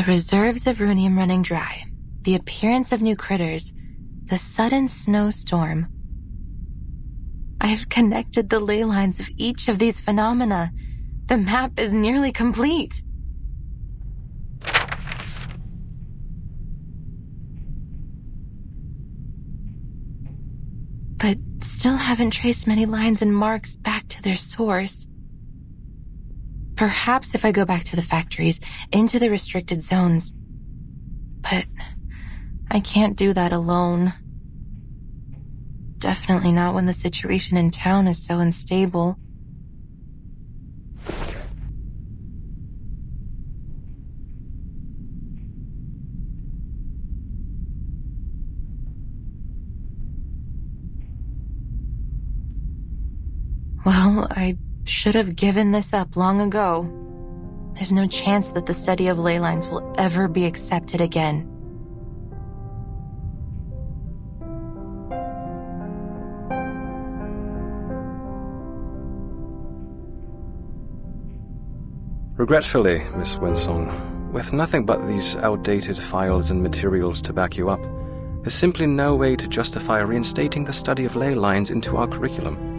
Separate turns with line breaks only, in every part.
The reserves of runium running dry, the appearance of new critters, the sudden snowstorm. I've connected the ley lines of each of these phenomena. The map is nearly complete. But still haven't traced many lines and marks back to their source. Perhaps if I go back to the factories, into the restricted zones. But I can't do that alone. Definitely not when the situation in town is so unstable. Well, I should have given this up long ago. There's no chance that the study of ley lines will ever be accepted again.
Regretfully, Miss Winsong, with nothing but these outdated files and materials to back you up, there's simply no way to justify reinstating the study of ley lines into our curriculum.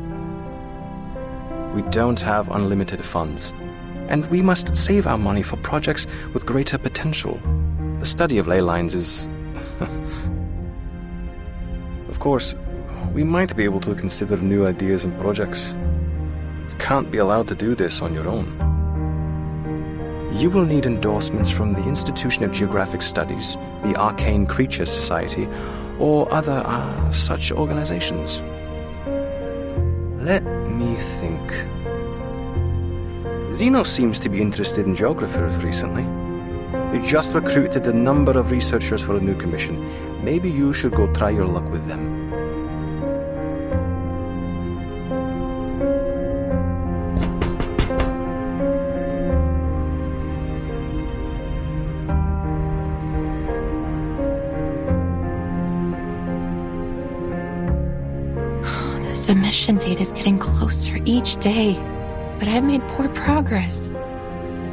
We don't have unlimited funds, and we must save our money for projects with greater potential. The study of ley lines is... Of course, we might be able to consider new ideas and projects. You can't be allowed to do this on your own. You will need endorsements from the Institution of Geographic Studies, the Arcane Creature Society, or other such organizations. Let me think. Xeno seems to be interested in geographers recently. They just recruited a number of researchers for a new commission. Maybe you should go try your luck with them.
The submission date is getting closer each day, but I've made poor progress.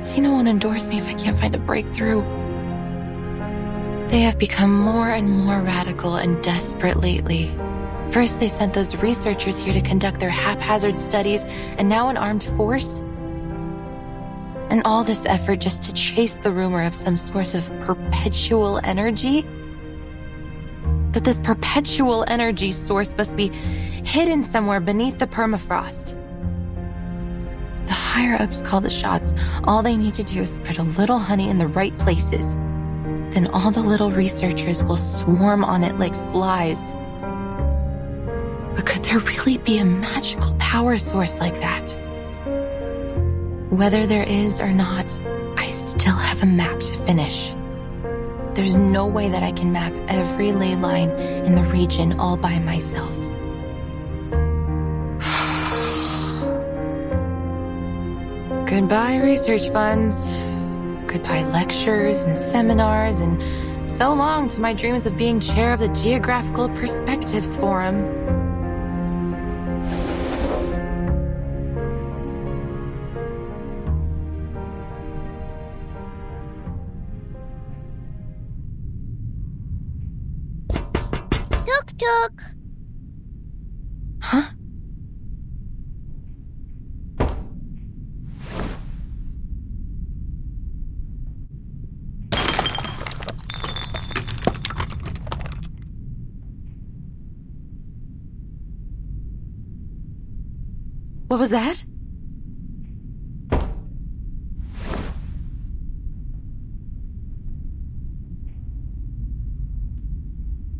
Xeno won't endorse me if I can't find a breakthrough. They have become more and more radical and desperate lately. First, they sent those researchers here to conduct their haphazard studies, and now an armed force? And all this effort just to chase the rumor of some source of perpetual energy? That this perpetual energy source must be hidden somewhere beneath the permafrost. The higher-ups call the shots. All they need to do is spread a little honey in the right places. Then all the little researchers will swarm on it like flies. But could there really be a magical power source like that? Whether there is or not, I still have a map to finish. There's no way that I can map every ley line in the region all by myself. Goodbye research funds. Goodbye lectures and seminars, and so long to my dreams of being chair of the Geographical Perspectives Forum.
Tuk-tuk!
Huh? What was that?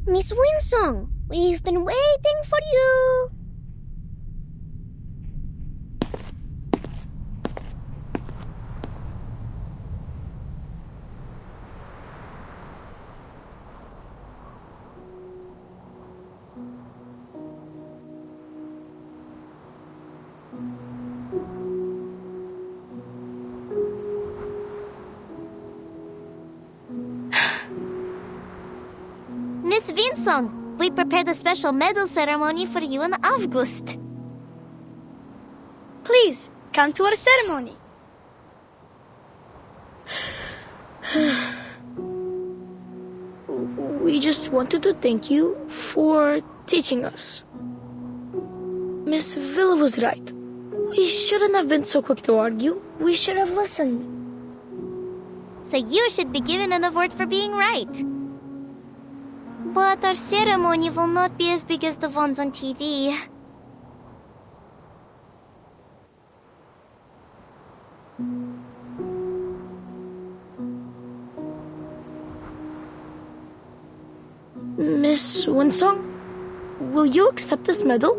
Miss Winsong, we've been waiting for you. Miss Winsong, we prepared a special medal ceremony for you in August.
Please, come to our ceremony. just wanted to thank you for teaching us. Miss Villa was right. We shouldn't have been so quick to argue. We should have listened.
So you should be given an award for being right. But our ceremony will not be as big as the ones on TV.
Miss Winsong, will you accept this medal?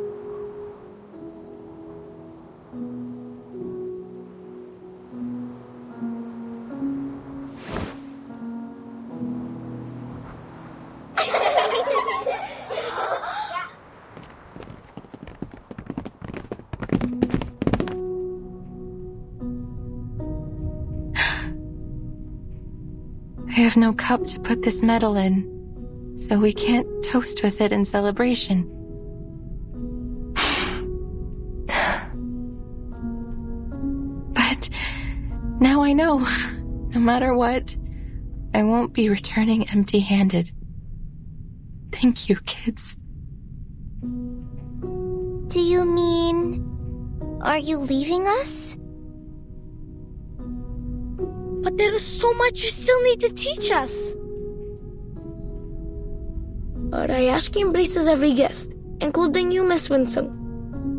I have no cup to put this medal in, so we can't toast with it in celebration. But now I know, no matter what, I won't be returning empty-handed. Thank you, kids.
Do you mean... are you leaving us?
But there is so much you still need to teach us. Rayashki embraces every guest, including you, Miss Winsong.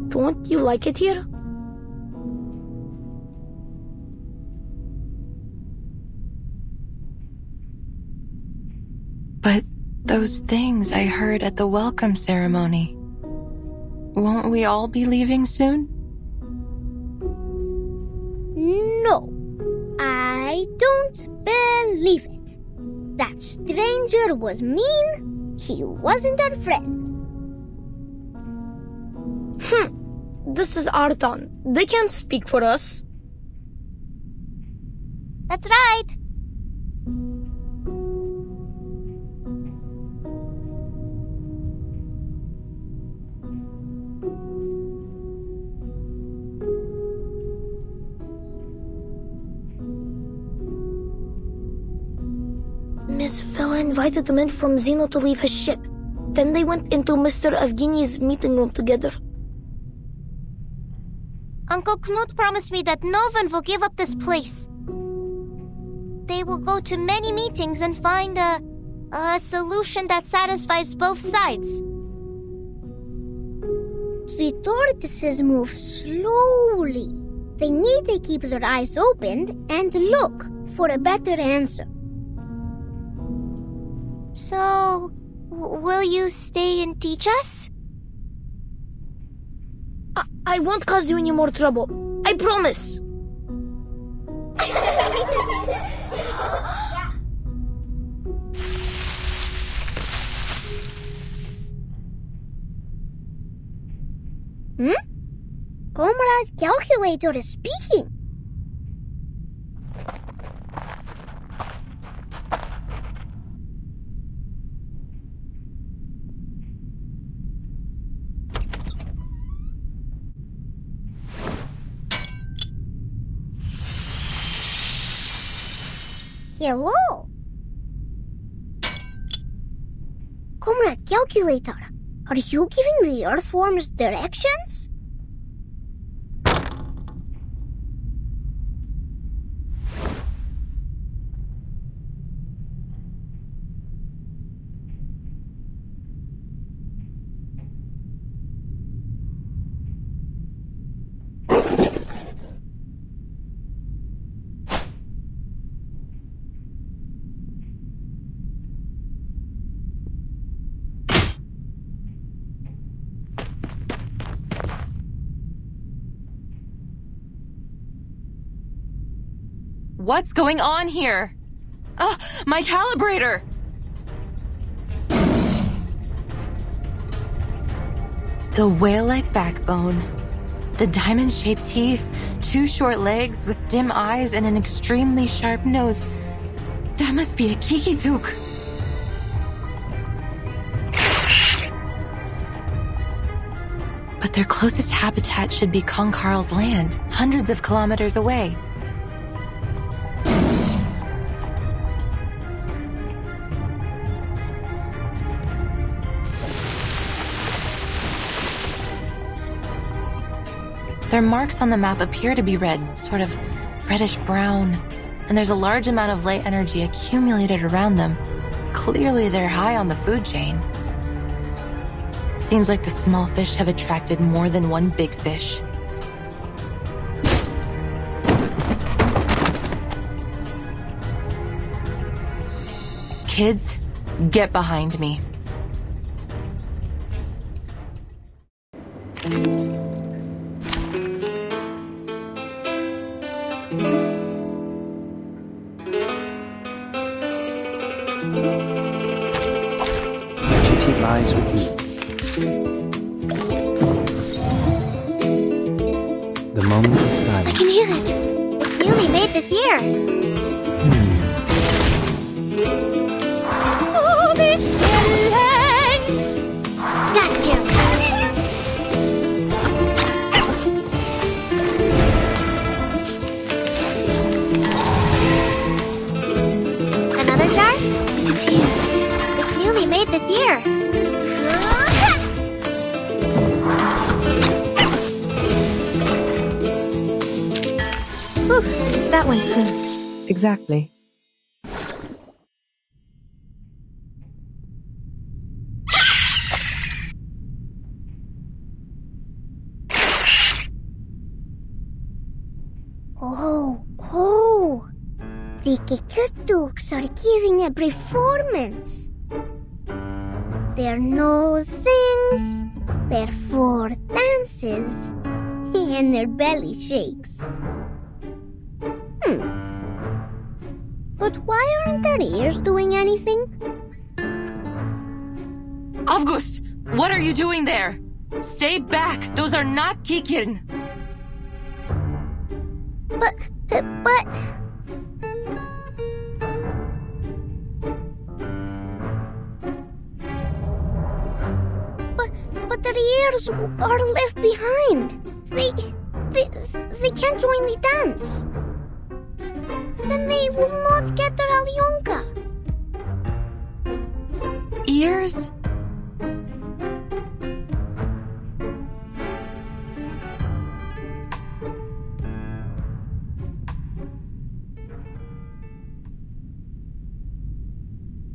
Don't you like it here?
But those things I heard at the welcome ceremony, won't we all be leaving soon?
No, I don't believe it. That stranger was mean. He wasn't our friend.
This is our town. They can't speak for us.
That's right.
Miss Villa invited the men from Zeno to leave his ship. Then they went into Mr. Evgeny's meeting room together.
Uncle Knut promised me that no one will give up this place. They will go to many meetings and find a solution that satisfies both sides.
The tortoises move slowly. They need to keep their eyes open and look for a better answer.
So, will you stay and teach us?
I won't cause you any more trouble. I promise.
Comrade Calculator is speaking. Hello. Comrade Calculator, are you giving the earthworms directions?
What's going on here? My calibrator! The whale-like backbone, the diamond-shaped teeth, 2 short legs with dim eyes and an extremely sharp nose. That must be a kikituk. But their closest habitat should be Konkarl's land, hundreds of kilometers away. Their marks on the map appear to be red, sort of reddish-brown, and there's a large amount of ley energy accumulated around them. Clearly, they're high on the food chain. Seems like the small fish have attracted more than one big fish. Kids, get behind me.
Duty lies with me. The moment of
I
silence.
can hear it. It's nearly made the year. Oh, this silence! Got you. Another jar?
It is here.
It's nearly made the year.
That went smooth.
Exactly.
Oh. The Kikutuks are giving a performance. Their nose sings, their foot dances, and their belly shakes. But why aren't their ears doing anything?
August, what are you doing there? Stay back. Those are not Kikin.
But... But their ears are left behind. They can't join the dance. Then they will not get their Alyonka.
Ears?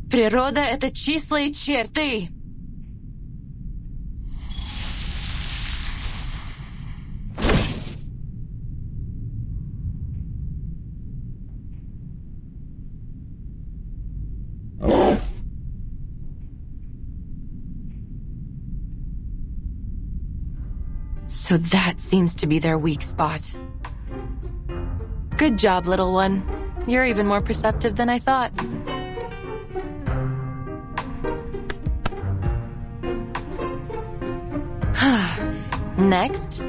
Природа — это числа и черты. So that seems to be their weak spot. Good job, little one. You're even more perceptive than I thought. Next.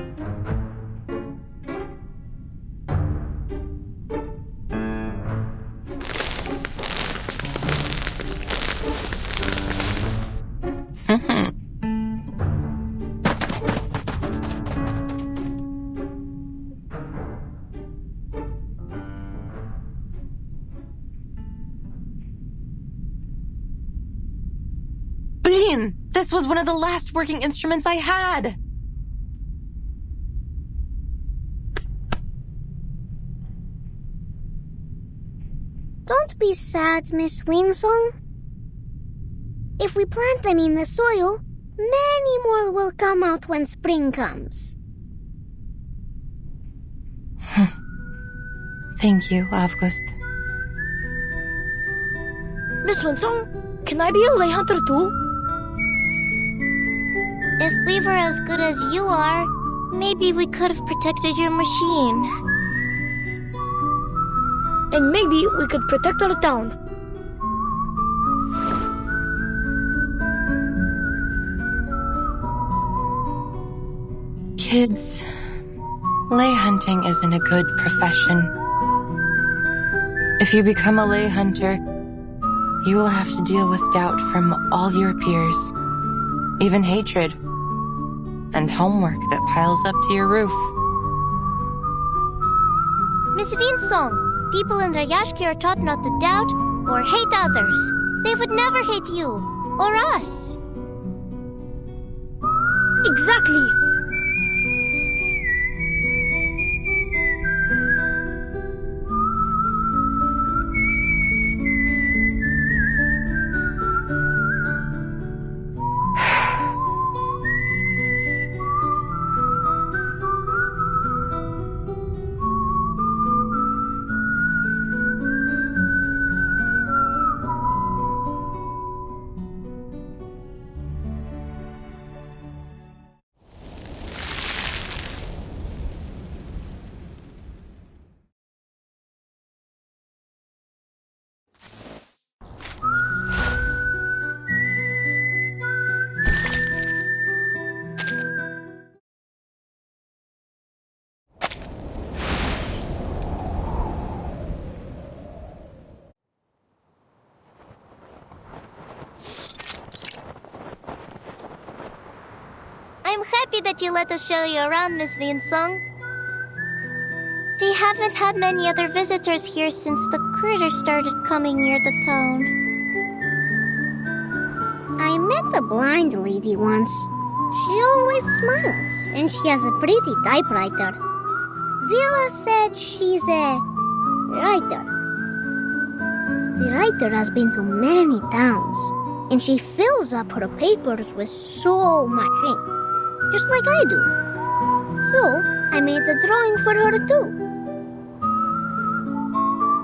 Blin! This was one of the last working instruments I had!
Don't be sad, Miss Winsong. If we plant them in the soil, many more will come out when spring comes.
Thank you, August.
Miss Winsong, can I be a lay hunter too?
If we were as good as you are, maybe we could have protected your machine.
And maybe we could protect our town.
Kids, lay hunting isn't a good profession. If you become a lay hunter, you will have to deal with doubt from all your peers, even hatred, and homework that piles up to your roof.
Miss Winsong, people in Rayashki are taught not to doubt or hate others. They would never hate you or us.
Exactly.
that you let us show you around, Miss Vinsong. They haven't had many other visitors here since the critters started coming near the town.
I met a blind lady once. She always smiles, and she has a pretty typewriter. Villa said she's a writer. The writer has been to many towns, and she fills up her papers with so much ink, just like I do. So, I made a drawing for her too.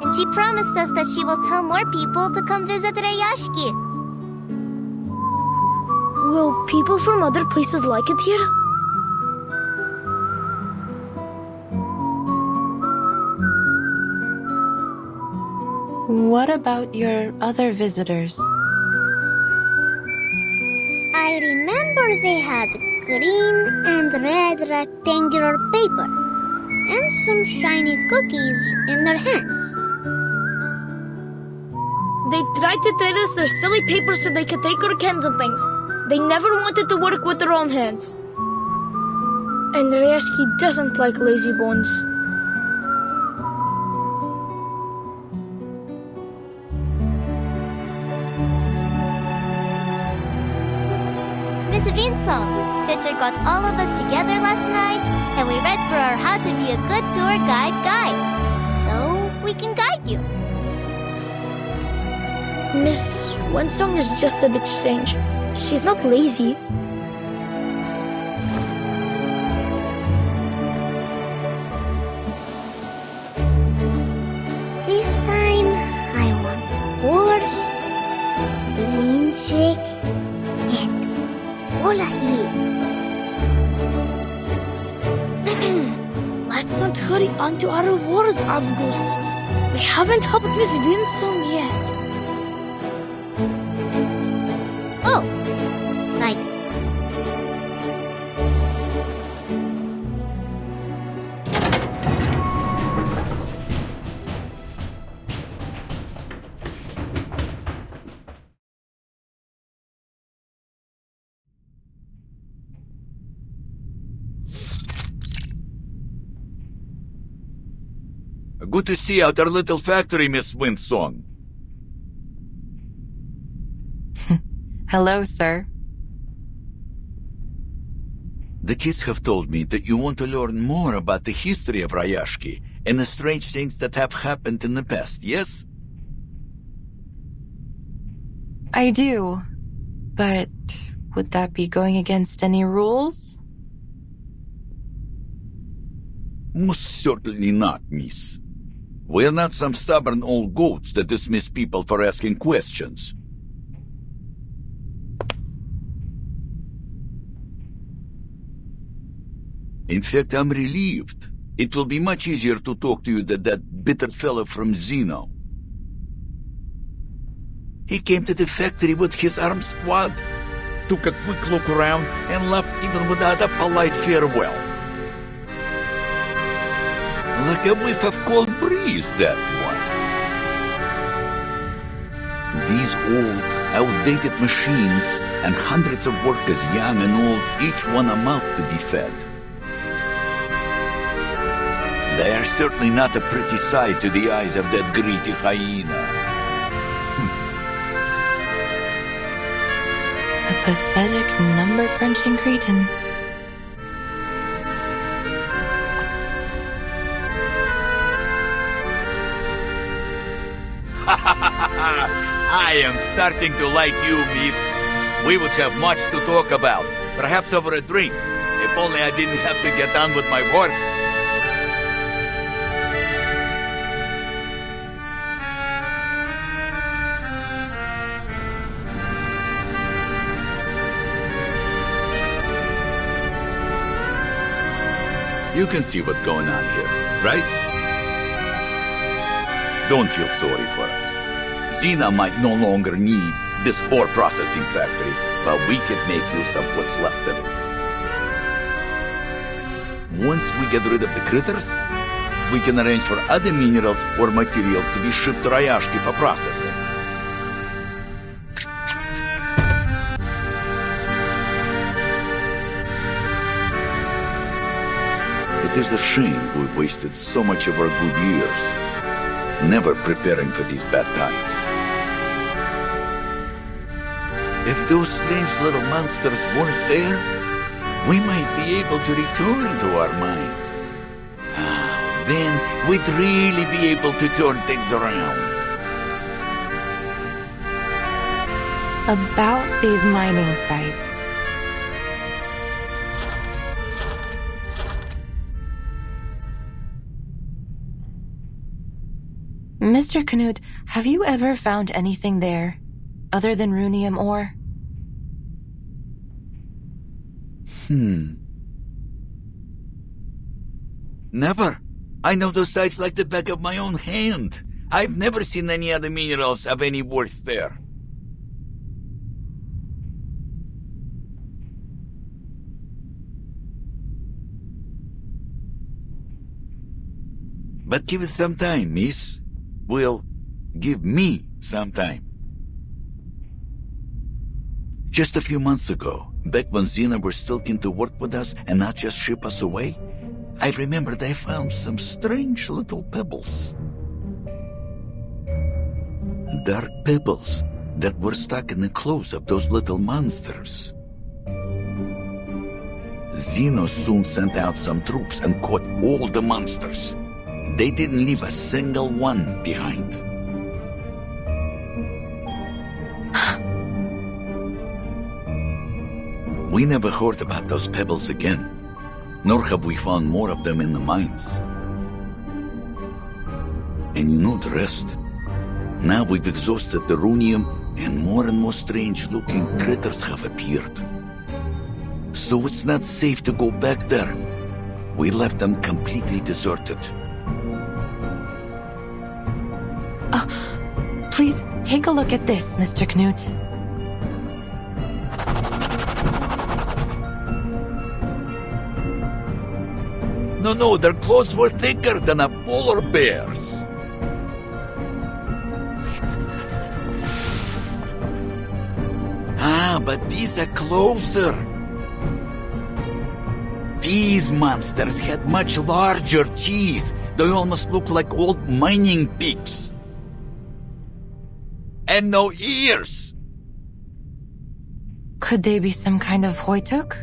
And she promised us that she will tell more people to come visit Rayashki.
Will people from other places like it here?
What about your other visitors?
I remember they had green and red rectangular paper and some shiny cookies in their hands.
They tried to trade us their silly papers so they could take our cans and things. They never wanted to work with their own hands. And Rayashki doesn't like lazy bones.
Miss Vinsong, Pitcher got all of us together last night, and we read for our How to Be a Good Tour guide. So we can guide you.
Miss Wensong is just a bit strange. She's not lazy.
This time, I want horse, green shake, and olahi.
Let's not hurry on to our rewards, Avgus. We haven't helped Miss Vinsong yet.
Oh, right.
Good to see you at our little factory, Miss Winsong.
Hello, sir.
The kids have told me that you want to learn more about the history of Rayashki and the strange things that have happened in the past, yes?
I do. But would that be going against any rules?
Most certainly not, miss. We're not some stubborn old goats that dismiss people for asking questions. In fact, I'm relieved. It will be much easier to talk to you than that bitter fellow from Zeno. He came to the factory with his armed squad, took a quick look around, and left even without a polite farewell. Like a whiff of cold breeze, that one. These old, outdated machines and hundreds of workers, young and old, each one a mouth to be fed. They are certainly not a pretty sight to the eyes of that greedy hyena.
A pathetic, number-crunching cretin.
I am starting to like you, miss. We would have much to talk about, perhaps over a drink. If only I didn't have to get on with my work. You can see what's going on here, right? Don't feel sorry for us. Xena might no longer need this ore processing factory, but we can make use of what's left of it. Once we get rid of the critters, we can arrange for other minerals or materials to be shipped to Rayashki for processing. It is a shame we wasted so much of our good years, never preparing for these bad times. If those strange little monsters weren't there, we might be able to return to our minds. Then we'd really be able to turn things around.
About these mining sites. Mr. Knut, have you ever found anything there, other than runium ore?
Never. I know those sites like the back of my own hand. I've never seen any other minerals of any worth there. But give it some time, miss. Well, give me some time. Just a few months ago, back when Xena were still keen to work with us and not just ship us away, I remember they found some strange little pebbles. Dark pebbles that were stuck in the clothes of those little monsters. Xeno soon sent out some troops and caught all the monsters. They didn't leave a single one behind. We never heard about those pebbles again, nor have we found more of them in the mines. And you know the rest. Now we've exhausted the runium, and more strange-looking critters have appeared. So it's not safe to go back there. We left them completely deserted.
Please take a look at this, Mr. Knut.
No, their clothes were thicker than a polar bear's. But these are closer. These monsters had much larger teeth. They almost look like old mining pigs. And no ears.
Could they be some kind of Hoytuk?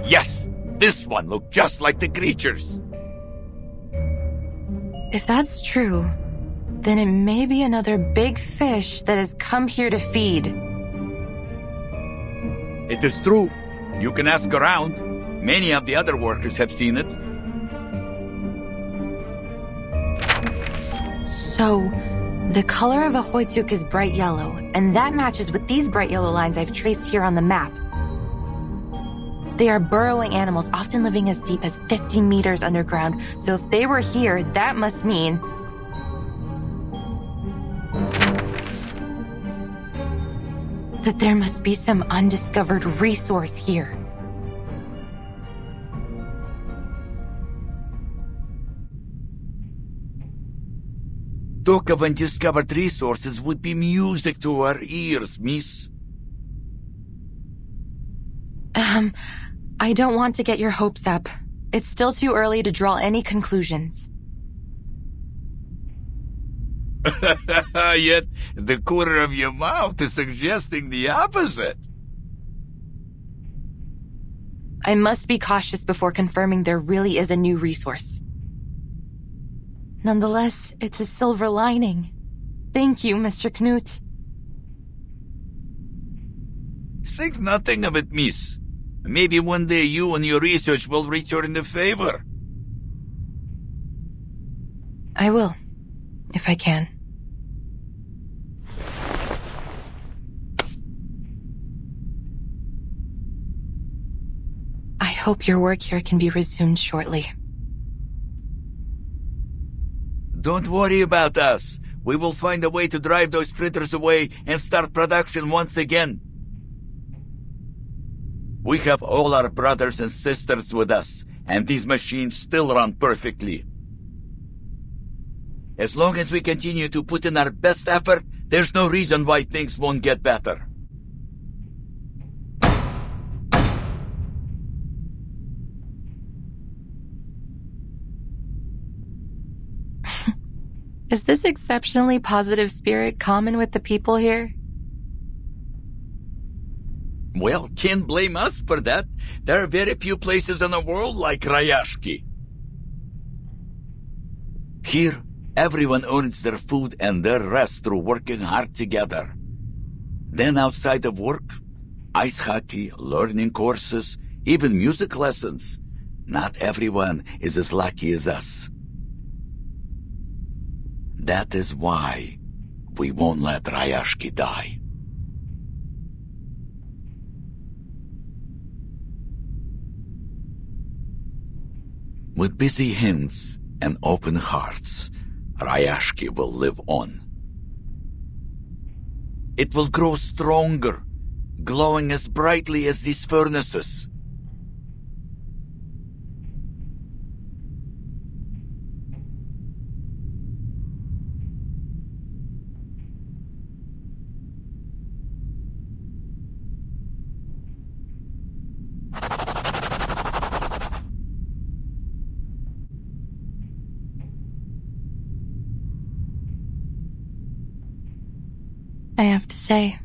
Yes, this one looked just like the creatures.
If that's true, then it may be another big fish that has come here to feed.
It is true. You can ask around. Many of the other workers have seen it.
So, the color of a Hoytuk is bright yellow, and that matches with these bright yellow lines I've traced here on the map. They are burrowing animals, often living as deep as 50 meters underground, so if they were here, that must mean that there must be some undiscovered resource here.
Talk of undiscovered resources would be music to our ears, miss.
I don't want to get your hopes up. It's still too early to draw any conclusions.
Yet, the corner of your mouth is suggesting the opposite.
I must be cautious before confirming there really is a new resource. Nonetheless, it's a silver lining. Thank you, Mr. Knut.
Think nothing of it, miss. Maybe one day you and your research will return the favor.
I will, if I can. I hope your work here can be resumed shortly.
Don't worry about us. We will find a way to drive those critters away and start production once again. We have all our brothers and sisters with us, and these machines still run perfectly. As long as we continue to put in our best effort, there's no reason why things won't get better.
Is this exceptionally positive spirit common with the people here?
Well, can't blame us for that. There are very few places in the world like Rayashki. Here, everyone earns their food and their rest through working hard together. Then outside of work, ice hockey, learning courses, even music lessons. Not everyone is as lucky as us. That is why we won't let Rayashki die. With busy hands and open hearts, Rayashki will live on. It will grow stronger, glowing as brightly as these furnaces.
I have to say,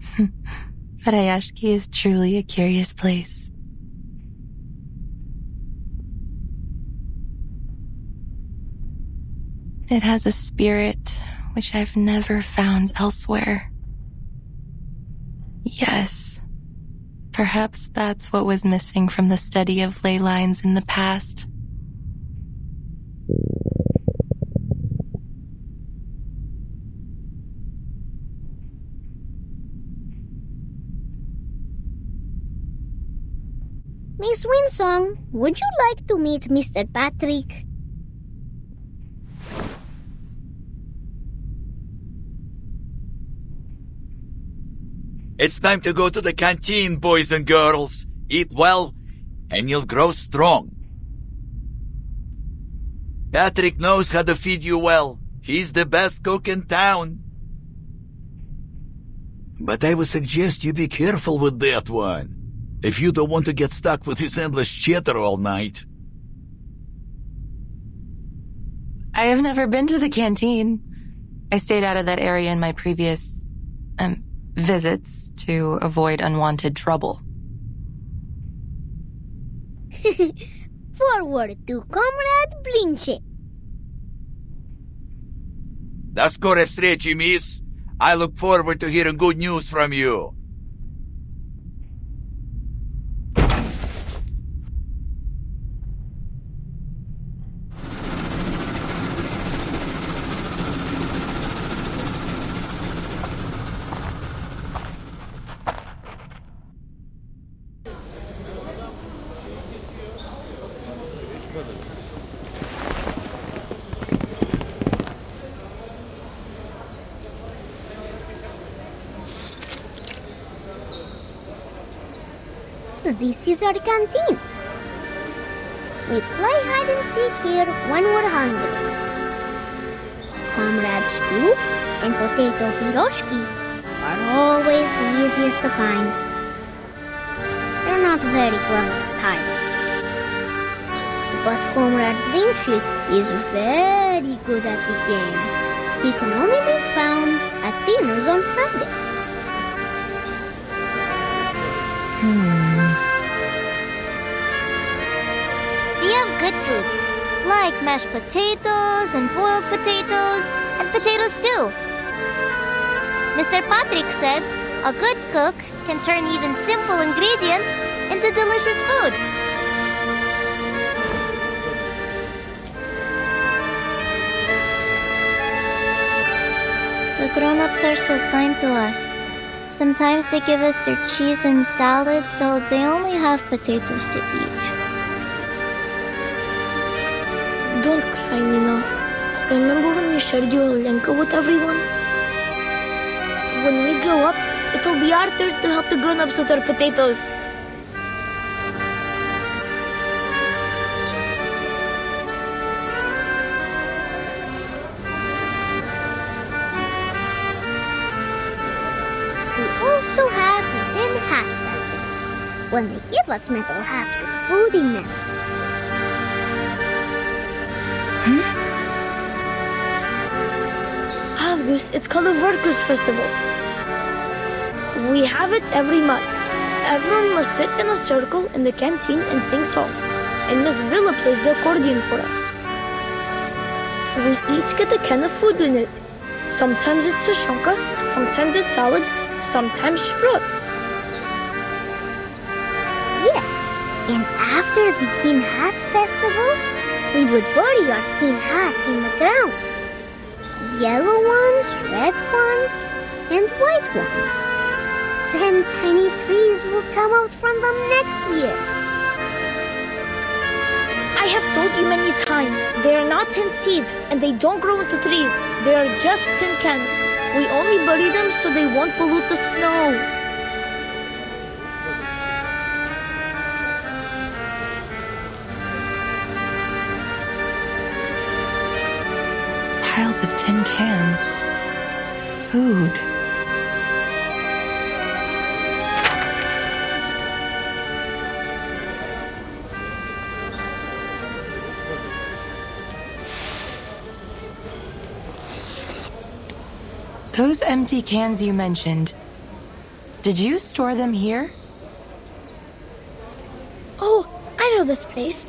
Rayashki is truly a curious place. It has a spirit which I've never found elsewhere. Yes, perhaps that's what was missing from the study of ley lines in the past.
Miss Winsong, would you like to meet Mr. Patrick?
It's time to go to the canteen, boys and girls. Eat well, and you'll grow strong. Patrick knows how to feed you well. He's the best cook in town. But I would suggest you be careful with that one, if you don't want to get stuck with his endless chatter all night.
I have never been to the canteen. I stayed out of that area in my previous, visits to avoid unwanted trouble.
Forward to Comrade Blinche.
That's correct, stretchy, miss. I look forward to hearing good news from you.
This is our canteen. We play hide and seek here when we're hungry. Comrade stew and potato Rayashki are always the easiest to find. They're not very clever either. But Comrade Blinche is very good at the game. He can only be found at dinners on Friday.
We have good food, like mashed potatoes and boiled potatoes and potato stew. Mr. Patrick said a good cook can turn even simple ingredients into delicious food. The grown-ups are so kind to us. Sometimes they give us their cheese and salad, so they only have potatoes to eat.
Don't cry, Nina. Remember when you shared your lenka with everyone? When we grow up, it'll be our turn to help the grown-ups with our potatoes.
We also have the Tin Hat Festival, when they give us metal hats with food in them.
Goose, it's called a Workers' Festival. We have it every month. Everyone must sit in a circle in the canteen and sing songs, and Miss Villa plays the accordion for us. We each get a can of food in it. Sometimes it's tushonka, sometimes it's salad, sometimes sprouts.
Yes, and after the Tin Hats Festival, we would bury our tin hats in the ground. Yellow ones, red ones, and white ones. Then tiny trees will come out from them next year.
I have told you many times, they are not tin seeds and they don't grow into trees. They are just tin cans. We only bury them so they won't pollute the snow.
Piles of tin cans. Food. Those empty cans you mentioned, did you store them here?
Oh, I know this place.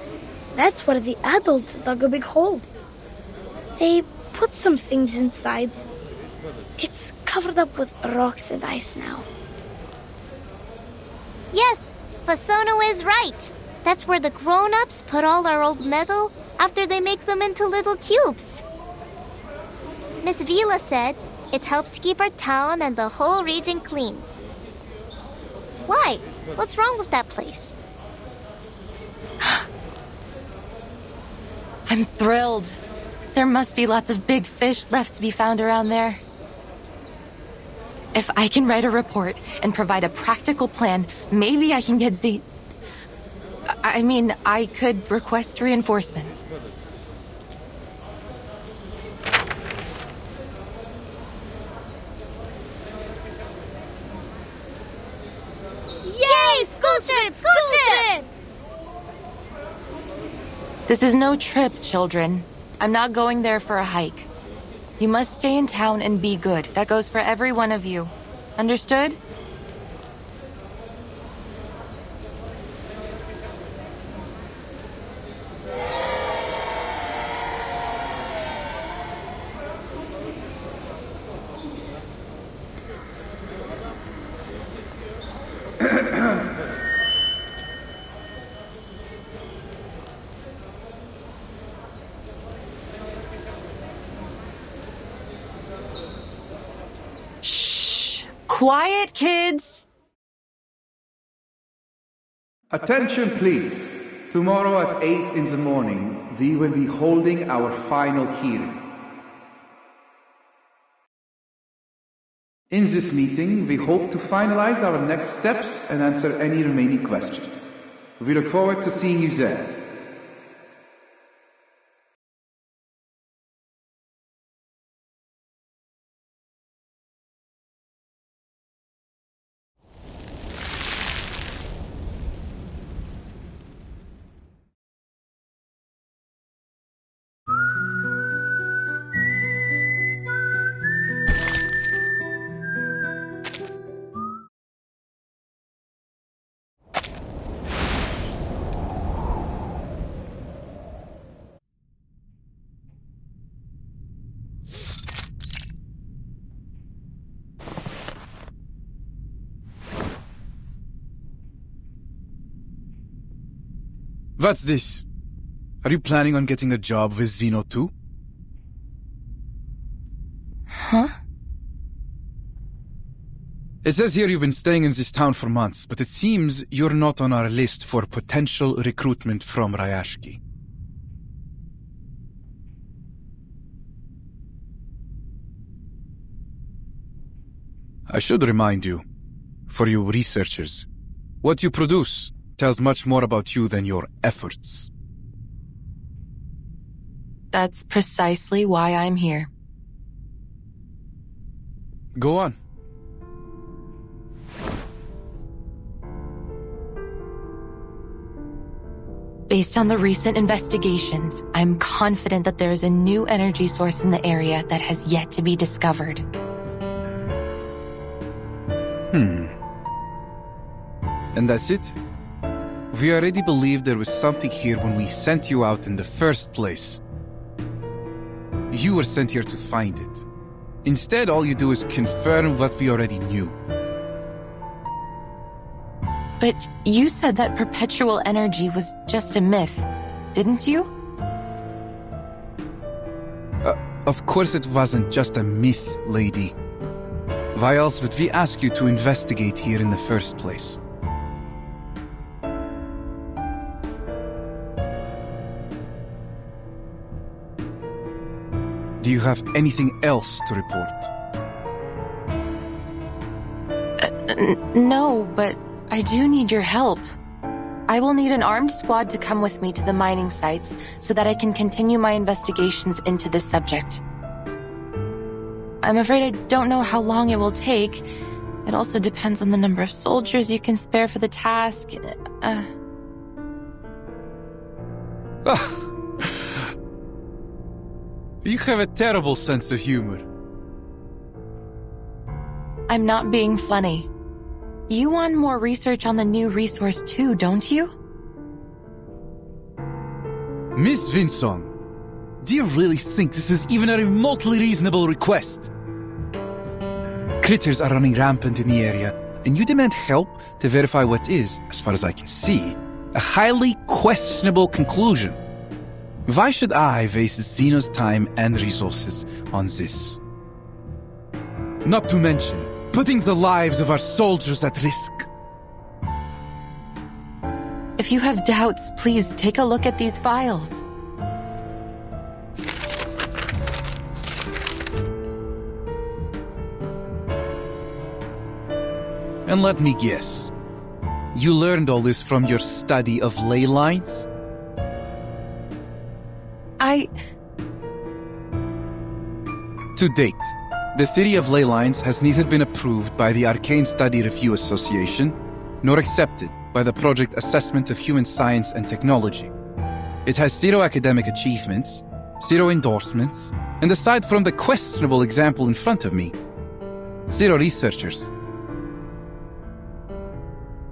That's where the adults dug a big hole. They put some things inside. It's covered up with rocks and ice now.
Yes, Fasono is right. That's where the grown-ups put all our old metal after they make them into little cubes. Miss Vila said it helps keep our town and the whole region clean. Why? What's wrong with that place?
I'm thrilled. There must be lots of big fish left to be found around there. If I can write a report and provide a practical plan, maybe I can get I could request reinforcements.
Yay! School trip! School trip!
This is no trip, children. I'm not going there for a hike. You must stay in town and be good. That goes for every one of you. Understood? Quiet, kids!
Attention, please. Tomorrow at 8 in the morning, we will be holding our final hearing. In this meeting, we hope to finalize our next steps and answer any remaining questions. We look forward to seeing you there.
What's this? Are you planning on getting a job with Zeno too?
Huh?
It says here you've been staying in this town for months, but it seems you're not on our list for potential recruitment from Rayashki. I should remind you, for you researchers, what you produce tells much more about you than your efforts.
That's precisely why I'm here.
Go on.
Based on the recent investigations, I'm confident that there is a new energy source in the area that has yet to be discovered.
And that's it? We already believed there was something here when we sent you out in the first place. You were sent here to find it. Instead, all you do is confirm what we already knew.
But you said that perpetual energy was just a myth, didn't you?
Of course it wasn't just a myth, lady. Why else would we ask you to investigate here in the first place? Do you have anything else to report?
No, but I do need your help. I will need an armed squad to come with me to the mining sites so that I can continue my investigations into this subject. I'm afraid I don't know how long it will take. It also depends on the number of soldiers you can spare for the task.
You have a terrible sense of humor.
I'm not being funny. You want more research on the new resource too, don't you?
Miss Vinsong, do you really think this is even a remotely reasonable request? Critters are running rampant in the area, and you demand help to verify what is, as far as I can see, a highly questionable conclusion. Why should I waste Xeno's time and resources on this? Not to mention, putting the lives of our soldiers at risk.
If you have doubts, please take a look at these files.
And let me guess, you learned all this from your study of ley lines? To date, the theory of ley lines has neither been approved by the Arcane Study Review Association, nor accepted by the Project Assessment of Human Science and Technology. It has 0 academic achievements, 0 endorsements, and aside from the questionable example in front of me, 0 researchers.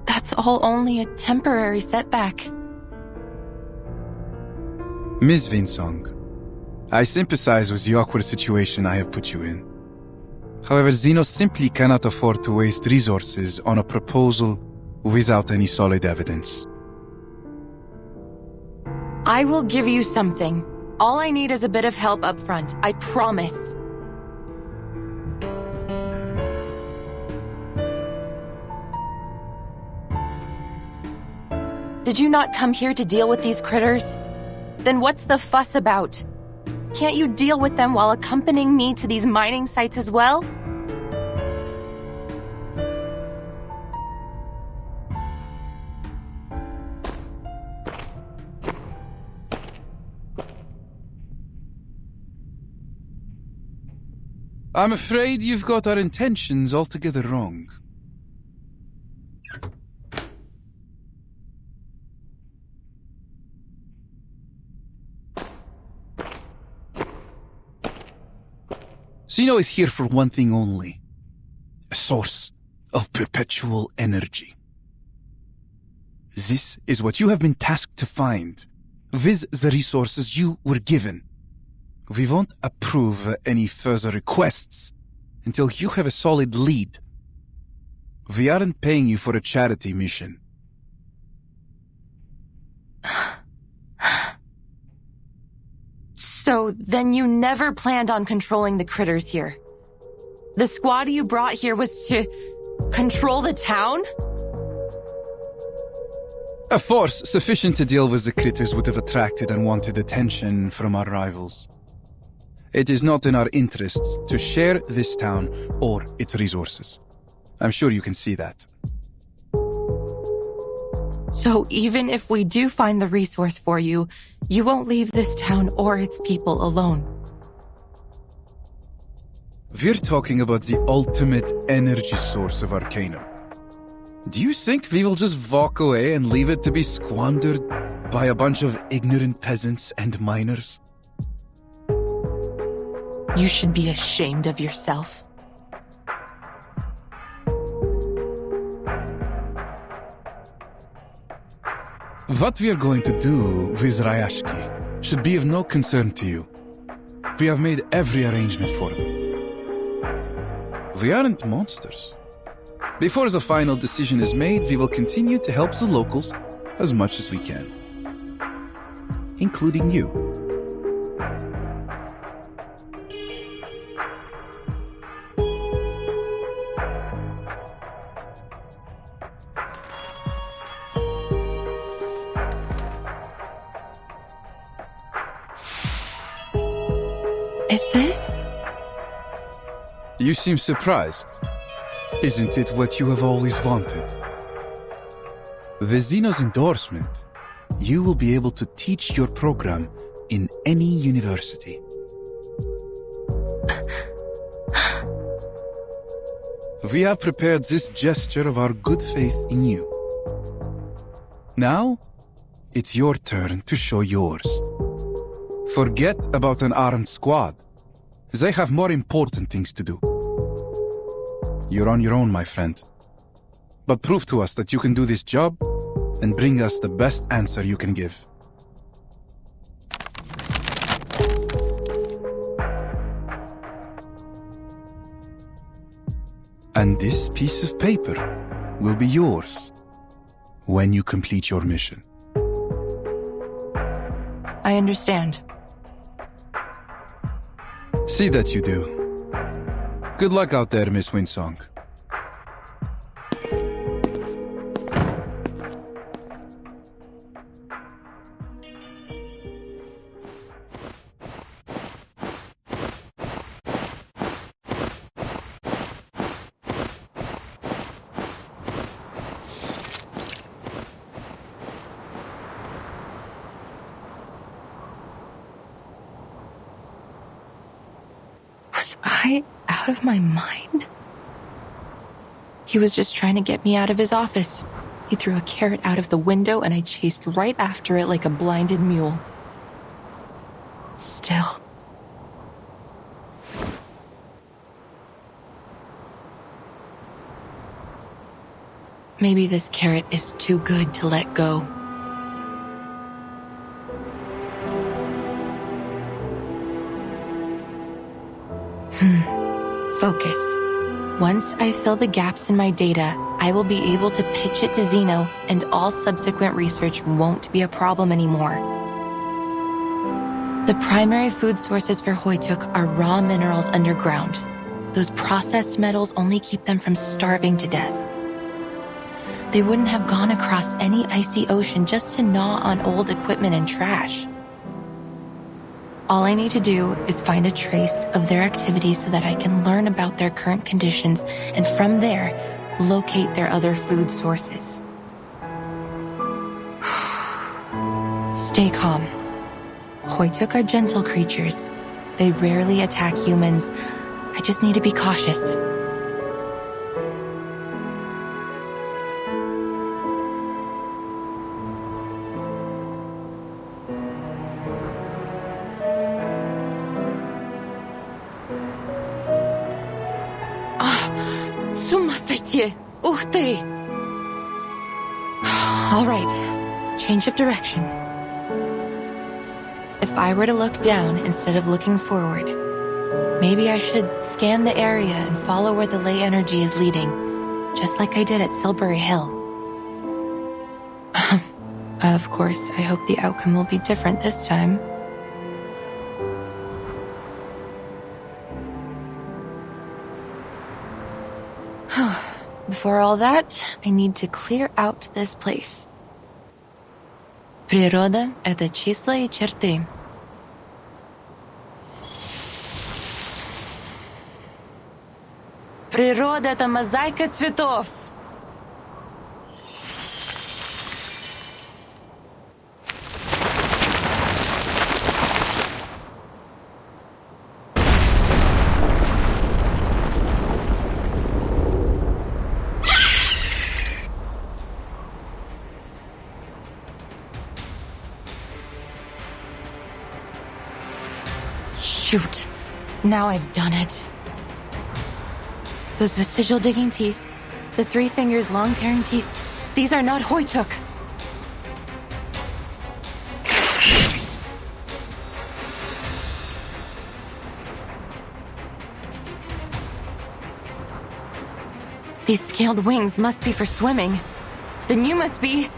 That's all only a temporary setback.
Ms. Vinsong, I sympathize with the awkward situation I have put you in. However, Xeno simply cannot afford to waste resources on a proposal without any solid evidence.
I will give you something. All I need is a bit of help up front, I promise. Did you not come here to deal with these critters? Then what's the fuss about? Can't you deal with them while accompanying me to these mining sites as well?
I'm afraid you've got our intentions altogether wrong. Xeno is here for one thing only. A source of perpetual energy. This is what you have been tasked to find, with the resources you were given. We won't approve any further requests until you have a solid lead. We aren't paying you for a charity mission.
So then you never planned on controlling the critters here? The squad you brought here was to control the town?
A force sufficient to deal with the critters would have attracted unwanted attention from our rivals. It is not in our interests to share this town or its resources. I'm sure you can see that.
So even if we do find the resource for you, you won't leave this town or its people alone.
We're talking about the ultimate energy source of Arcanum. Do you think we will just walk away and leave it to be squandered by a bunch of ignorant peasants and miners.
You should be ashamed of yourself.
What we are going to do with Rayashki should be of no concern to you. We have made every arrangement for them. We aren't monsters. Before the final decision is made, we will continue to help the locals as much as we can. Including you.
Is this?
You seem surprised. Isn't it what you have always wanted? With Zeno's endorsement, you will be able to teach your program in any university. We have prepared this gesture of our good faith in you. Now, it's your turn to show yours. Forget about an armed squad. They have more important things to do. You're on your own, my friend. But prove to us that you can do this job and bring us the best answer you can give. And this piece of paper will be yours when you complete your mission.
I understand.
See that you do. Good luck out there, Miss Winsong.
Was I out of my mind? He was just trying to get me out of his office. He threw a carrot out of the window and I chased right after it like a blinded mule. Still. Maybe this carrot is too good to let go. Focus. Once I fill the gaps in my data, I will be able to pitch it to Zeno, and all subsequent research won't be a problem anymore. The primary food sources for Hoytuk are raw minerals underground. Those processed metals only keep them from starving to death. They wouldn't have gone across any icy ocean just to gnaw on old equipment and trash. All I need to do is find a trace of their activity so that I can learn about their current conditions and from there, locate their other food sources. Stay calm. Hoytuk are gentle creatures. They rarely attack humans. I just need to be cautious. Ух ты! All right, change of direction. If I were to look down instead of looking forward, maybe I should scan the area and follow where the ley energy is leading, just like I did at Silbury Hill. Of course, I hope the outcome will be different this time. Before all that, I need to clear out this place. Природа — это числа и черты. Природа — это мозаика цветов. Shoot. Now I've done it. Those vestigial digging teeth, the 3 fingers long tearing teeth, these are not Hoytuk. These scaled wings must be for swimming. Then you must be...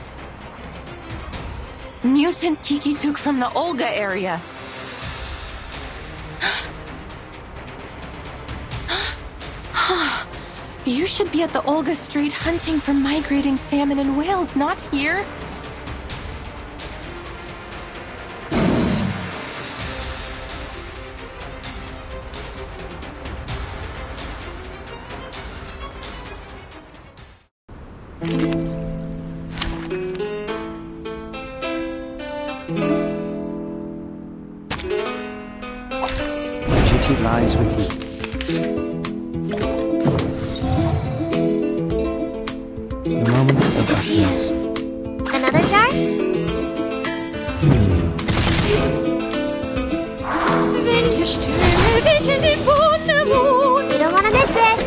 Mutant Kikituk from the Olga area. You should be at the Olga Strait hunting for migrating salmon and whales, not here.
My duty lies with you. The moment of darkness.
Another jar? You don't want to miss it.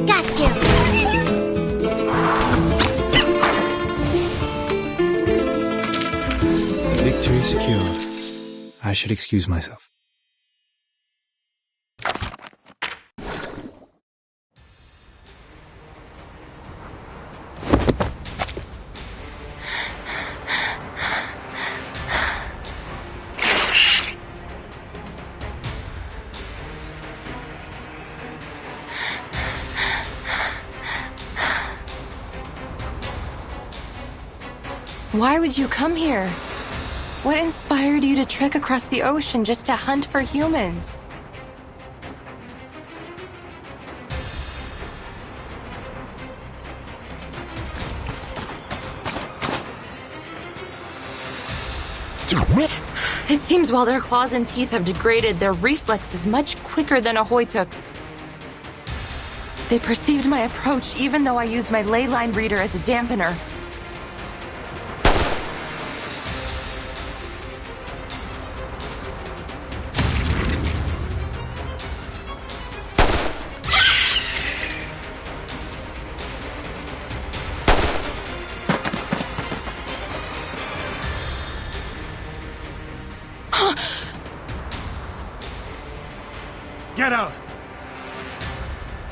Got you.
Victory secured. I should excuse myself.
Why would you come here? What inspired you to trek across the ocean just to hunt for humans? It seems while their claws and teeth have degraded, their reflex is much quicker than a Hoytuk's. They perceived my approach even though I used my ley line reader as a dampener.
Get out!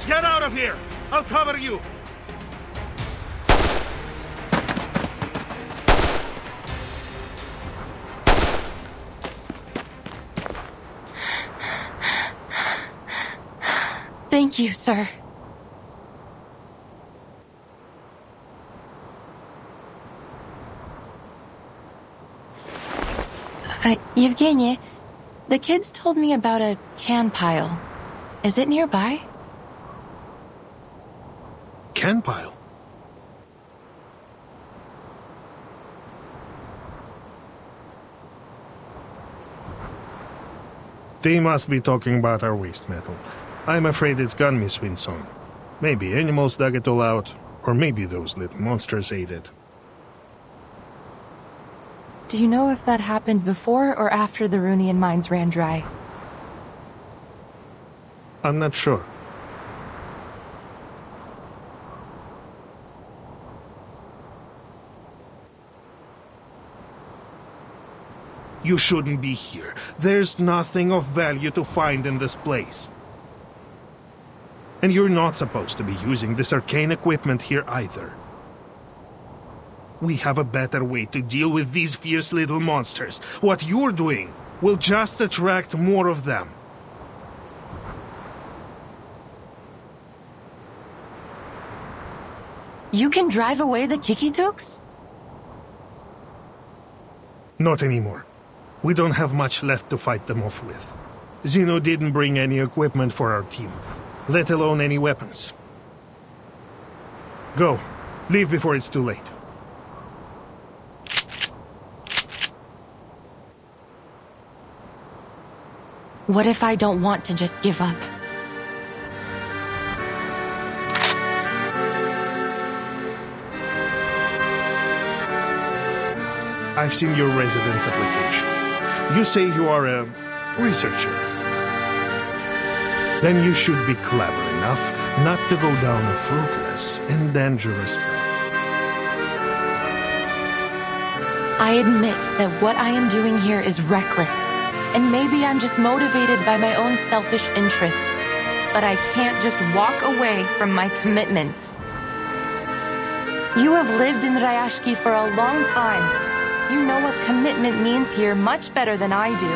Get out of here! I'll cover you!
Thank you, sir. Yevgeny, the kids told me about a can pile. Is it nearby?
Can pile? They must be talking about our waste metal. I'm afraid it's gone, Miss Winson. Maybe animals dug it all out, or maybe those little monsters ate it.
Do you know if that happened before or after the Runian mines ran dry?
I'm not sure. You shouldn't be here. There's nothing of value to find in this place. And you're not supposed to be using this arcane equipment here either. We have a better way to deal with these fierce little monsters. What you're doing will just attract more of them.
You can drive away the Kikituks?
Not anymore. We don't have much left to fight them off with. Zeno didn't bring any equipment for our team, let alone any weapons. Go. Leave before it's too late.
What if I don't want to just give up?
I've seen your residence application. You say you are a researcher. Then you should be clever enough not to go down a fruitless and dangerous path.
I admit that what I am doing here is reckless, and maybe I'm just motivated by my own selfish interests, but I can't just walk away from my commitments. You have lived in Rayashki for a long time. You know what commitment means here much better than I do.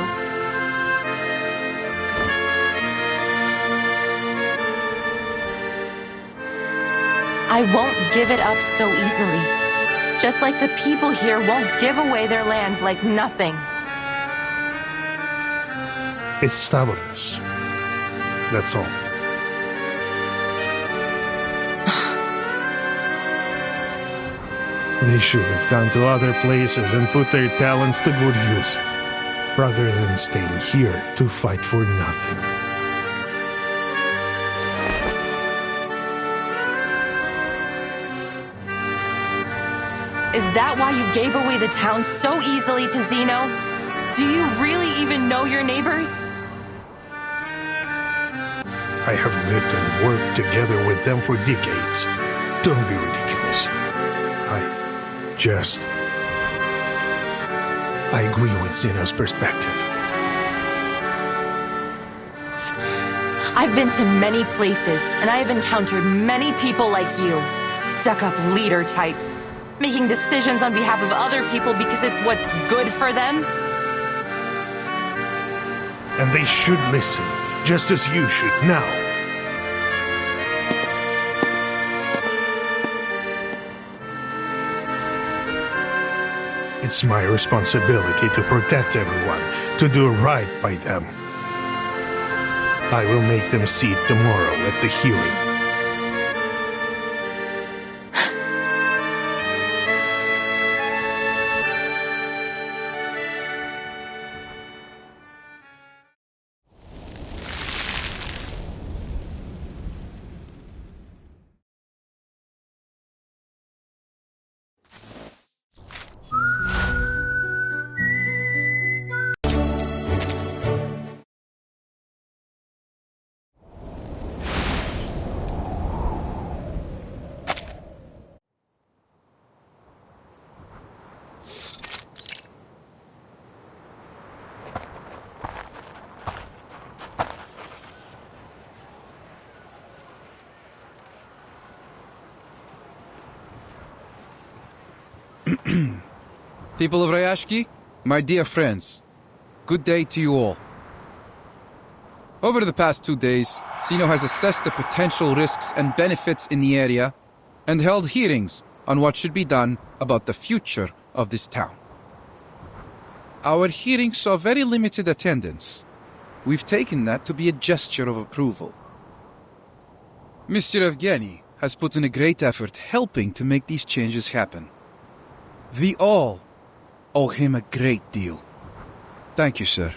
I won't give it up so easily. Just like the people here won't give away their land like nothing.
It's stubbornness. That's all. They should have gone to other places and put their talents to good use, rather than staying here to fight for nothing.
Is that why you gave away the town so easily to Zeno? Do you really even know your neighbors?
I have lived and worked together with them for decades. Don't be ridiculous. I agree with Zeno's perspective.
I've been to many places, and I have encountered many people like you. Stuck-up leader types, making decisions on behalf of other people because it's what's good for them.
And they should listen, just as you should now. It's my responsibility to protect everyone, to do right by them. I will make them see it tomorrow at the hearing.
People of Rayashki, my dear friends, good day to you all. Over the past 2 days, Zeno has assessed the potential risks and benefits in the area and held hearings on what should be done about the future of this town. Our hearings saw very limited attendance. We've taken that to be a gesture of approval. Mr. Evgeny has put in a great effort helping to make these changes happen. We all owe him a great deal. Thank you, sir.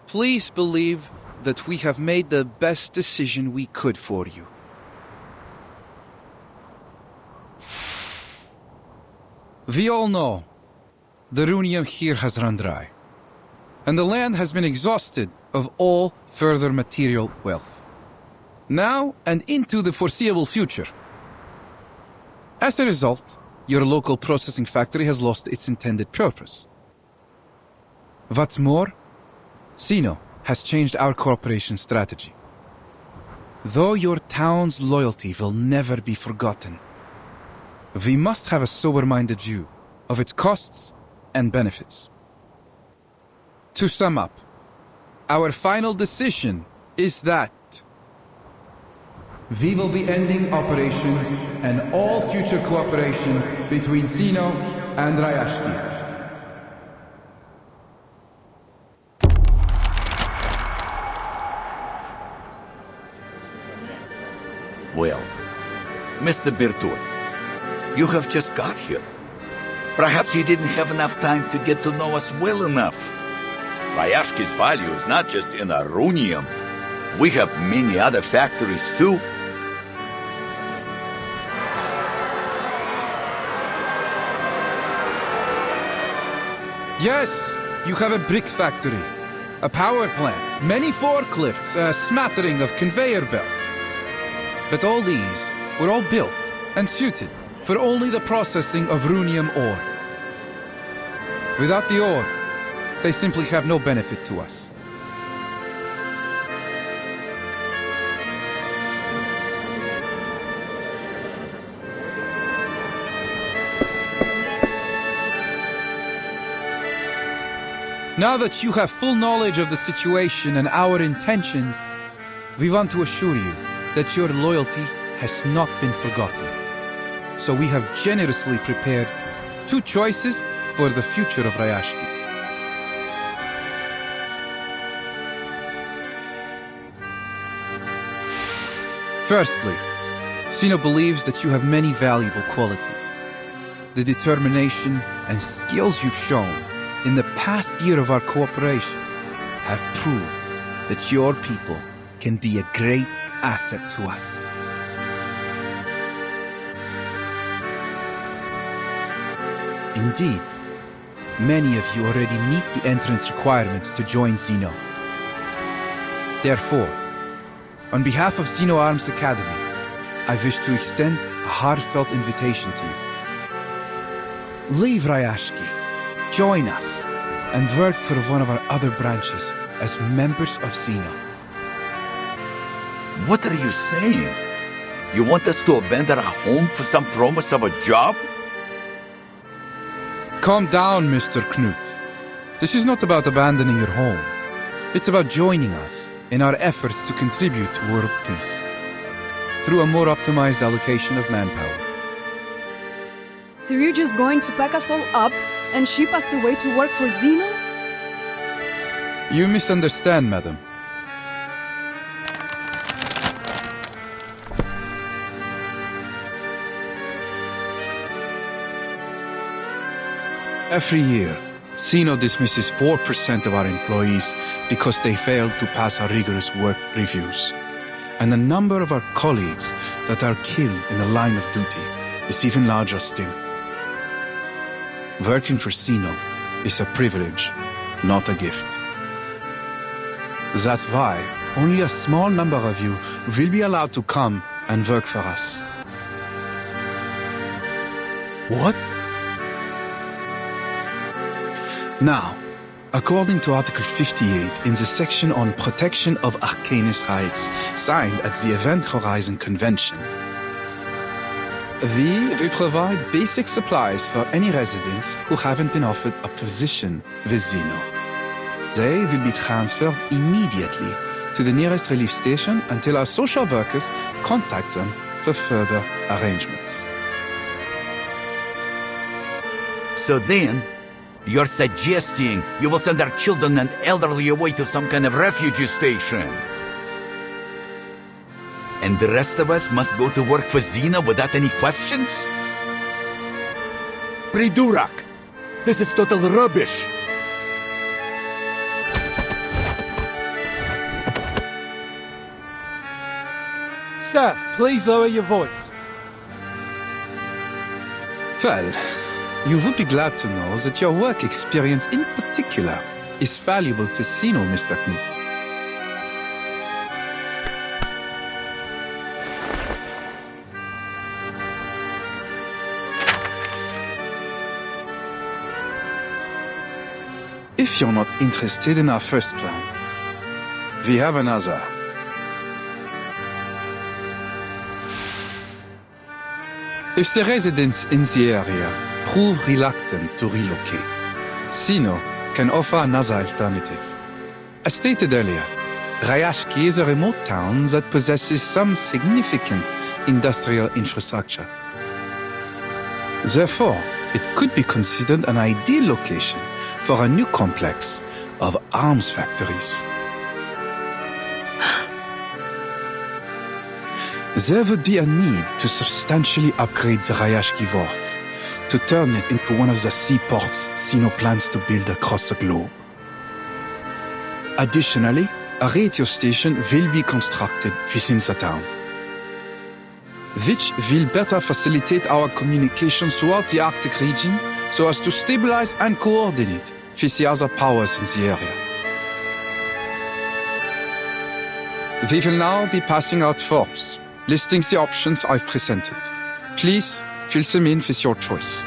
Please believe that we have made the best decision we could for you. We all know the runium here has run dry, and the land has been exhausted of all further material wealth, now and into the foreseeable future. As a result, your local processing factory has lost its intended purpose. What's more, Zeno has changed our cooperation strategy. Though your town's loyalty will never be forgotten, we must have a sober-minded view of its costs and benefits. To sum up, our final decision is that we will be ending operations and all future cooperation between Zeno and Rayashki.
Well, Mr. Bertol, you have just got here. Perhaps you didn't have enough time to get to know us well enough. Rayashki's value is not just in Arunium. We have many other factories too.
Yes, you have a brick factory, a power plant, many forklifts, a smattering of conveyor belts. But all these were all built and suited for only the processing of runium ore. Without the ore, they simply have no benefit to us. Now that you have full knowledge of the situation and our intentions, we want to assure you that your loyalty has not been forgotten. So we have generously prepared 2 choices for the future of Rayashki. Firstly, Sino believes that you have many valuable qualities. The determination and skills you've shown in the past year of our cooperation have proved that your people can be a great asset to us. Indeed, many of you already meet the entrance requirements to join Xeno. Therefore, on behalf of Xeno Arms Academy, I wish to extend a heartfelt invitation to you. Leave Rayashki, join us, and work for one of our other branches as members of Xeno.
What are you saying? You want us to abandon our home for some promise of a job?
Calm down, Mr. Knut. This is not about abandoning your home. It's about joining us in our efforts to contribute to world peace through a more optimized allocation of manpower.
So you're just going to pack us all up and ship us away to work for Xeno?
You misunderstand, madam. Every year, Xeno dismisses 4% of our employees because they failed to pass our rigorous work reviews. And the number of our colleagues that are killed in the line of duty is even larger still. Working for Xeno is a privilege, not a gift. That's why only a small number of you will be allowed to come and work for us. What? Now, according to Article 58 in the section on protection of Arcanist rights signed at the Event Horizon Convention, we will provide basic supplies for any residents who haven't been offered a position with Xeno. They will be transferred immediately to the nearest relief station until our social workers contact them for further arrangements.
So then, you're suggesting you will send our children and elderly away to some kind of refugee station? And the rest of us must go to work for Xeno without any questions? Pridurak! This is total rubbish!
Sir, please lower your voice.
Well, you would be glad to know that your work experience in particular is valuable to Xeno, Mr. Knut. If you're not interested in our first plan, we have another. If the residents in the area prove reluctant to relocate, Xeno can offer another alternative. As stated earlier, Rayashki is a remote town that possesses some significant industrial infrastructure. Therefore, it could be considered an ideal location for a new complex of arms factories. There would be a need to substantially upgrade the Rayashki Wharf to turn it into one of the seaports Xeno plans to build across the globe. Additionally, a radio station will be constructed within the town, which will better facilitate our communication throughout the Arctic region so as to stabilize and coordinate with the other powers in the area. We will now be passing out forms, listing the options I've presented. Please fill them in with your choice.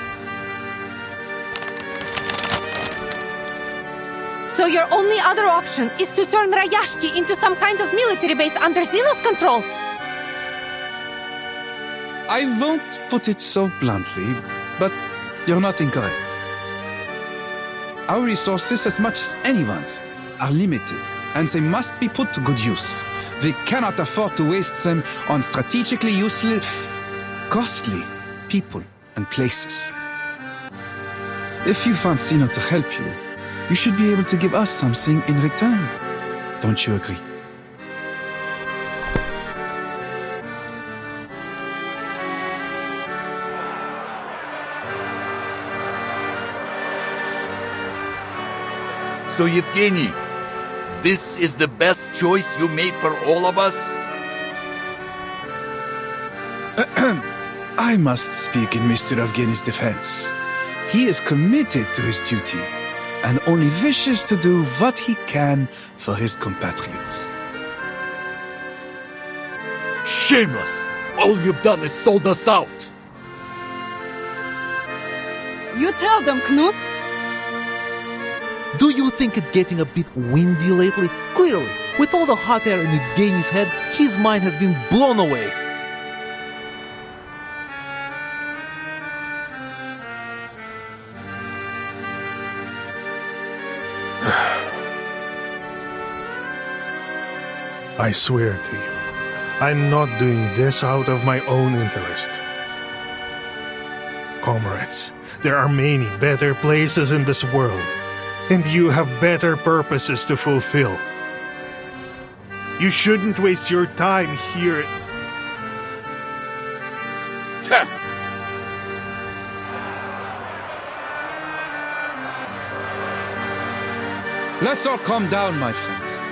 So your only other option is to turn Rayashki into some kind of military base under Xeno's control?
I won't put it so bluntly, but you're not incorrect. Our resources, as much as anyone's, are limited, and they must be put to good use. We cannot afford to waste them on strategically useless, costly people and places. If you want Xeno to help you, you should be able to give us something in return. Don't you agree?
So, Yevgeny, this is the best choice you made for all of us?
I must speak in Mr. Evgeny's defense. He is committed to his duty and only wishes to do what he can for his compatriots.
Shameless! All you've done is sold us out!
You tell them, Knut.
Do you think it's getting a bit windy lately? Clearly, with all the hot air in Evgeny's head, his mind has been blown away.
I swear to you, I'm not doing this out of my own interest. Comrades, there are many better places in this world, and you have better purposes to fulfill. You shouldn't waste your time here.
Let's all calm down, my friends.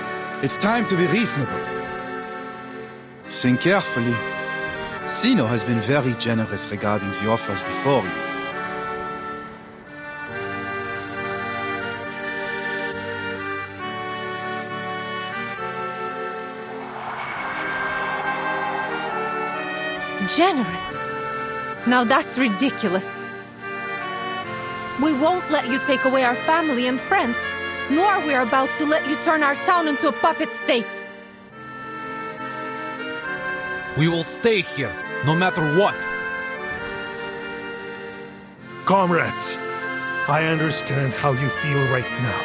It's time to be reasonable. Think carefully. Xeno has been very generous regarding the offers before you.
Generous? Now that's ridiculous. We won't let you take away our family and friends, nor are we about to let you turn our town into a puppet state.
We will stay here, no matter what.
Comrades, I understand how you feel right now.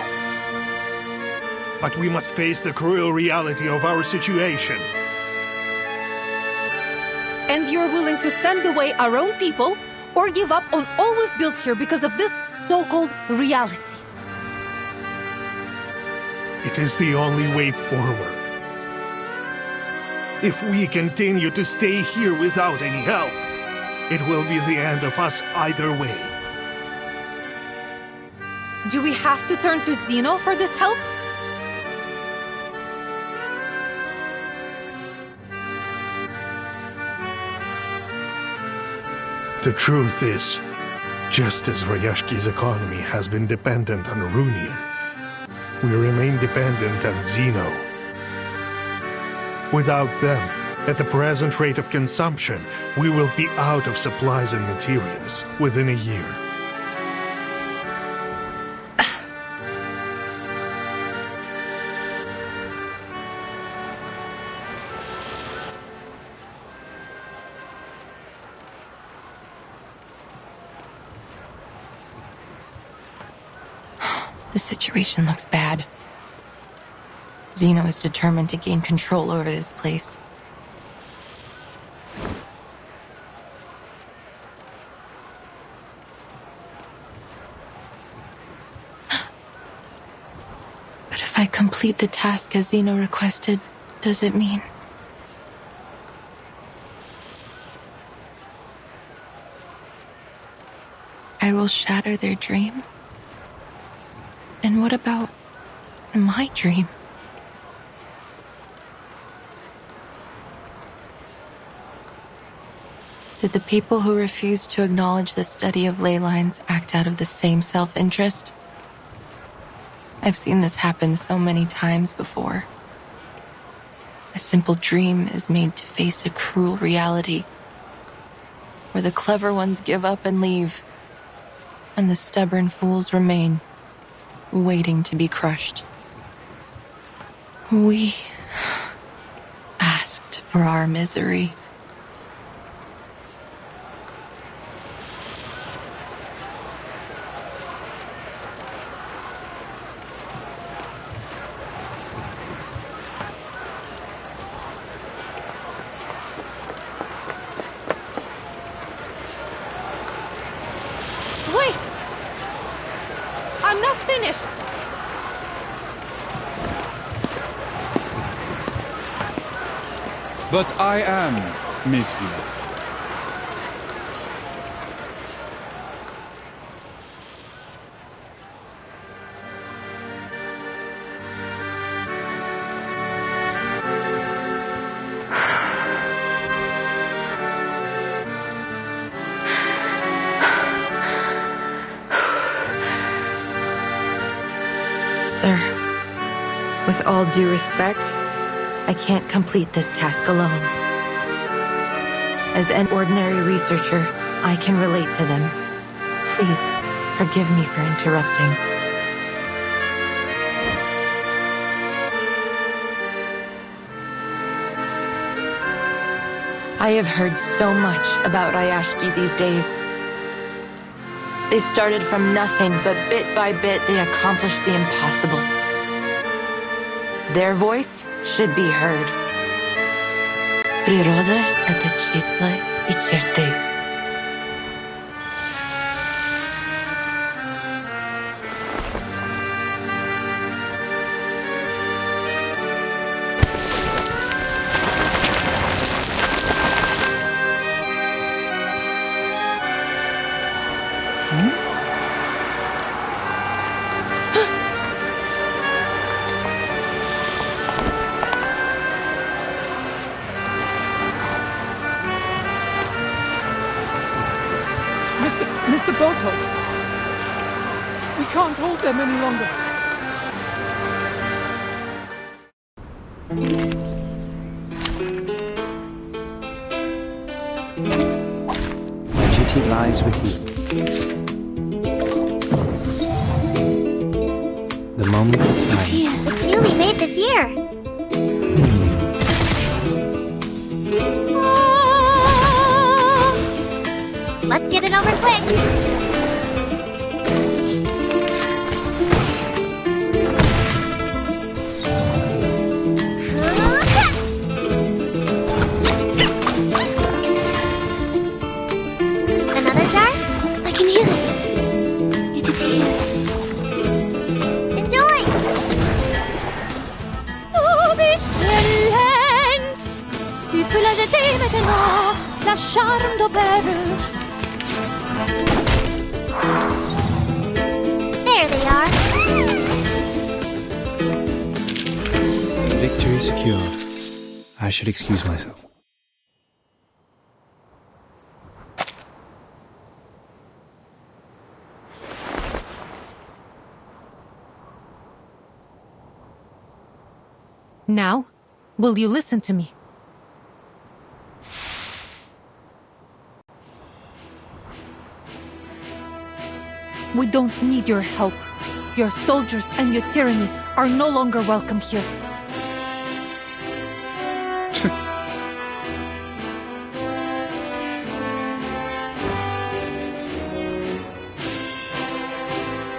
But we must face the cruel reality of our situation.
And you're willing to send away our own people or give up on all we've built here because of this so-called reality?
It is the only way forward. If we continue to stay here without any help, it will be the end of us either way.
Do we have to turn to Xeno for this help?
The truth is, just as Rayashki's economy has been dependent on Runium, we remain dependent on Xeno. Without them, at the present rate of consumption, we will be out of supplies and materials within a year.
The situation looks bad. Xeno is determined to gain control over this place. But if I complete the task as Xeno requested, does it mean... I will shatter their dream? And what about my dream? Did the people who refused to acknowledge the study of ley lines act out of the same self-interest? I've seen this happen so many times before. A simple dream is made to face a cruel reality, where the clever ones give up and leave, and the stubborn fools remain, waiting to be crushed. We asked for our misery.
Wait! I'm not finished!
But I am, Miss Villa.
Sir, with all due respect, I can't complete this task alone. As an ordinary researcher, I can relate to them. Please, forgive me for interrupting. I have heard so much about Rayashki these days. They started from nothing, but bit by bit they accomplished the impossible. Their voice should be heard. Природа — это числа и черты.
Mr. Boto! We can't hold them any longer.
My duty lies with you. The moment of silence.
It's newly made this year. Let's get it over quick. Another jar? I can hear it. It is here. Enjoy!
Oh, excellence! Tu peux la jeter maintenant, la charme d'auberge.
There they are.
Victory secure. I should excuse myself.
Now, will you listen to me? We don't need your help. Your soldiers and your tyranny are no longer welcome here.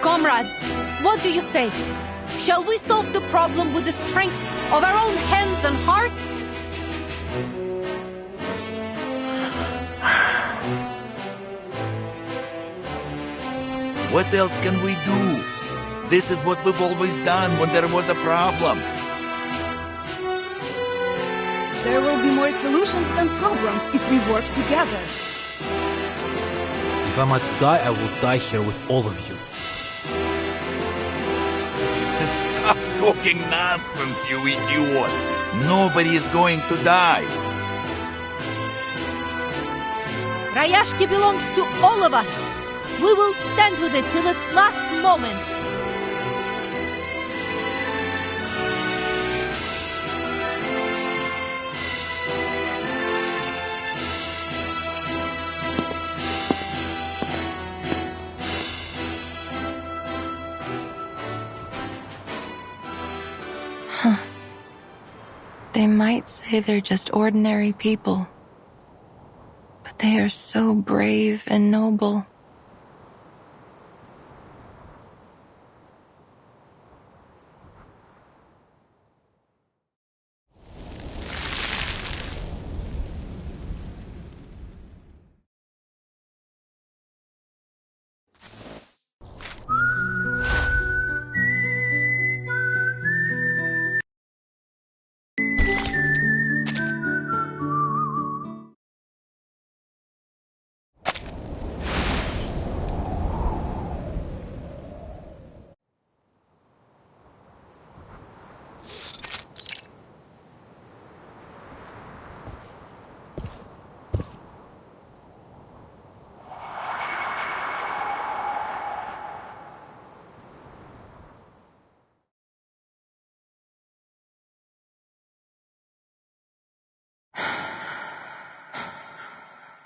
Comrades, what do you say? Shall we solve the problem with the strength of our own hands and hearts?
What else can we do? This is what we've always done when there was a problem.
There will be more solutions than problems if we work together.
If I must die, I will die here with all of you.
Stop talking nonsense, you idiot! Nobody is going to die.
Rayashki belongs to all of us. We will stand with it till its last moment.
They might say they're just ordinary people, but they are so brave and noble.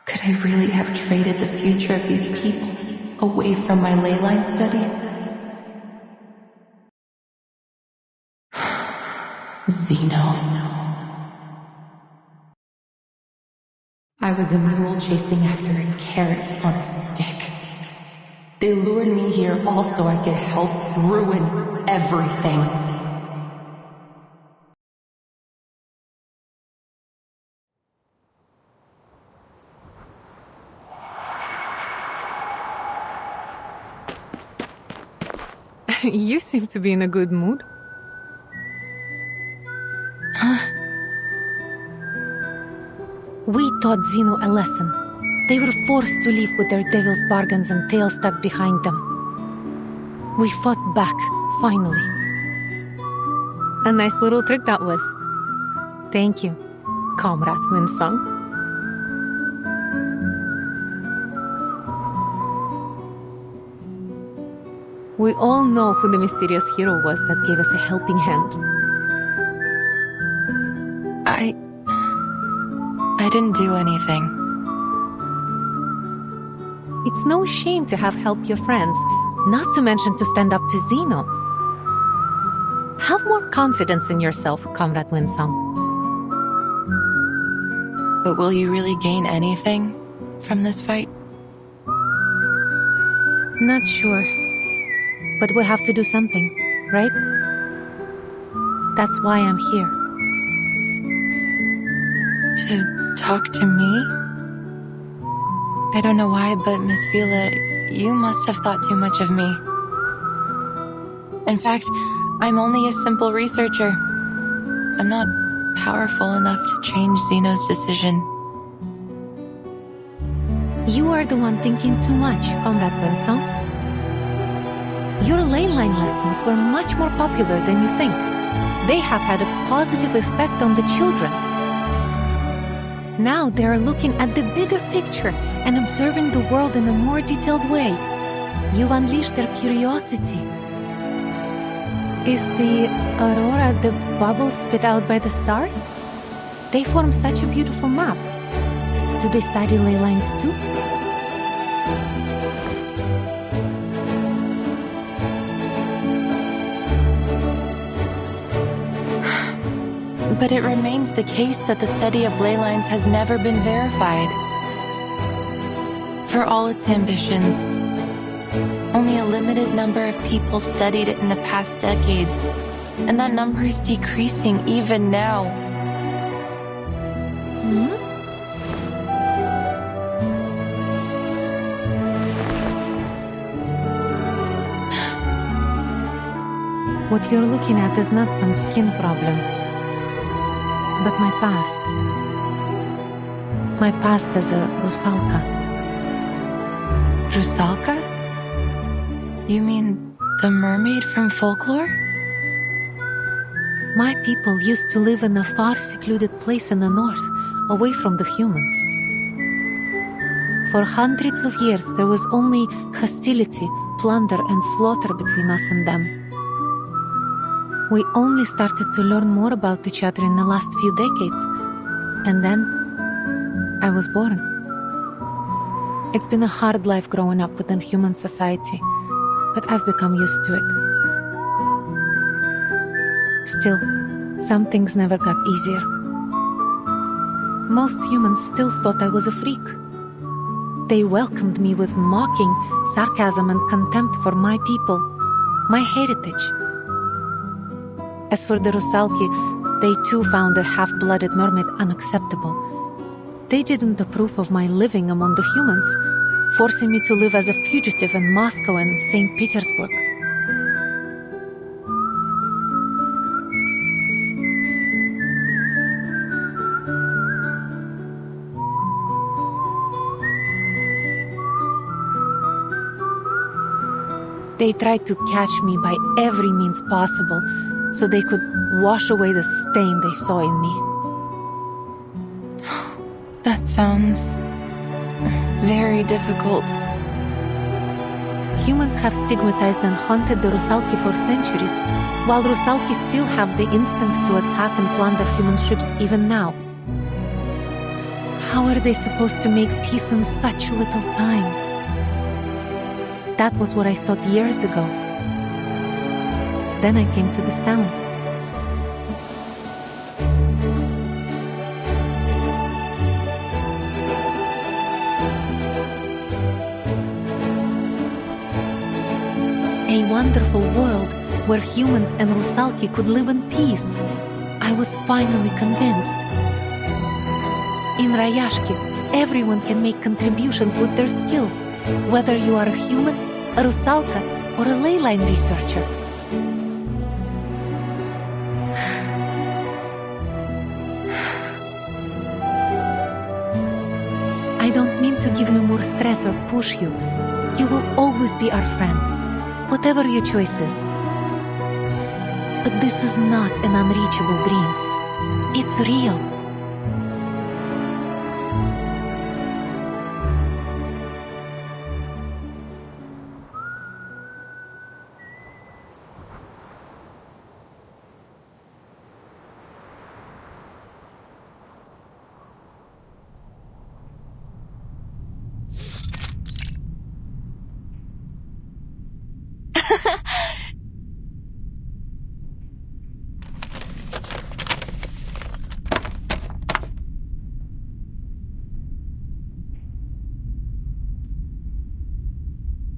Could I really have traded the future of these people away from my ley line studies? Zeno. I was a mule chasing after a carrot on a stick. They lured me here all so I could help ruin everything.
You seem to be in a good mood.
We taught Zeno a lesson. They were forced to leave with their devil's bargains and tails stuck behind them. We fought back, finally.
A nice little trick that was. Thank you, Comrade Winsong. We all know who the mysterious hero was that gave us a helping hand.
I didn't do anything.
It's no shame to have helped your friends, not to mention to stand up to Zeno. Have more confidence in yourself, Comrade Winsong.
But will you really gain anything from this fight?
Not sure. But we have to do something, right? That's why I'm here.
To talk to me? I don't know why, but Miss Vila, you must have thought too much of me. In fact, I'm only a simple researcher. I'm not powerful enough to change Zeno's decision.
You are the one thinking too much, Comrade Winsong. Your ley line lessons were much more popular than you think. They have had a positive effect on the children. Now they are looking at the bigger picture and observing the world in a more detailed way. You've unleashed their curiosity. Is the aurora the bubbles spit out by the stars? They form such a beautiful map. Do they study ley lines too?
But it remains the case that the study of ley lines has never been verified. For all its ambitions, only a limited number of people studied it in the past decades, and that number is decreasing even now.
What you're looking at is not some skin problem, but my past. My past as a Rusalka.
Rusalka? You mean the mermaid from folklore?
My people used to live in a far secluded place in the north, away from the humans. For hundreds of years, there was only hostility, plunder, and slaughter between us and them. We only started to learn more about each other in the last few decades, and then I was born. It's been a hard life growing up within human society, but I've become used to it. Still, some things never got easier. Most humans still thought I was a freak. They welcomed me with mocking, sarcasm, and contempt for my people, my heritage. As for the Rusalki, they too found a half-blooded mermaid unacceptable. They didn't approve of my living among the humans, forcing me to live as a fugitive in Moscow and St. Petersburg. They tried to catch me by every means possible, so they could wash away the stain they saw in me.
That sounds very difficult.
Humans have stigmatized and hunted the Rusalki for centuries, while Rusalki still have the instinct to attack and plunder human ships even now. How are they supposed to make peace in such little time? That was what I thought years ago. Then I came to this town. A wonderful world where humans and Rusalki could live in peace. I was finally convinced. In Rayashki, everyone can make contributions with their skills, whether you are a human, a Rusalka, or a ley line researcher. I don't mean to give you more stress or push you. You will always be our friend, whatever your choices. But this is not an unreachable dream. It's real.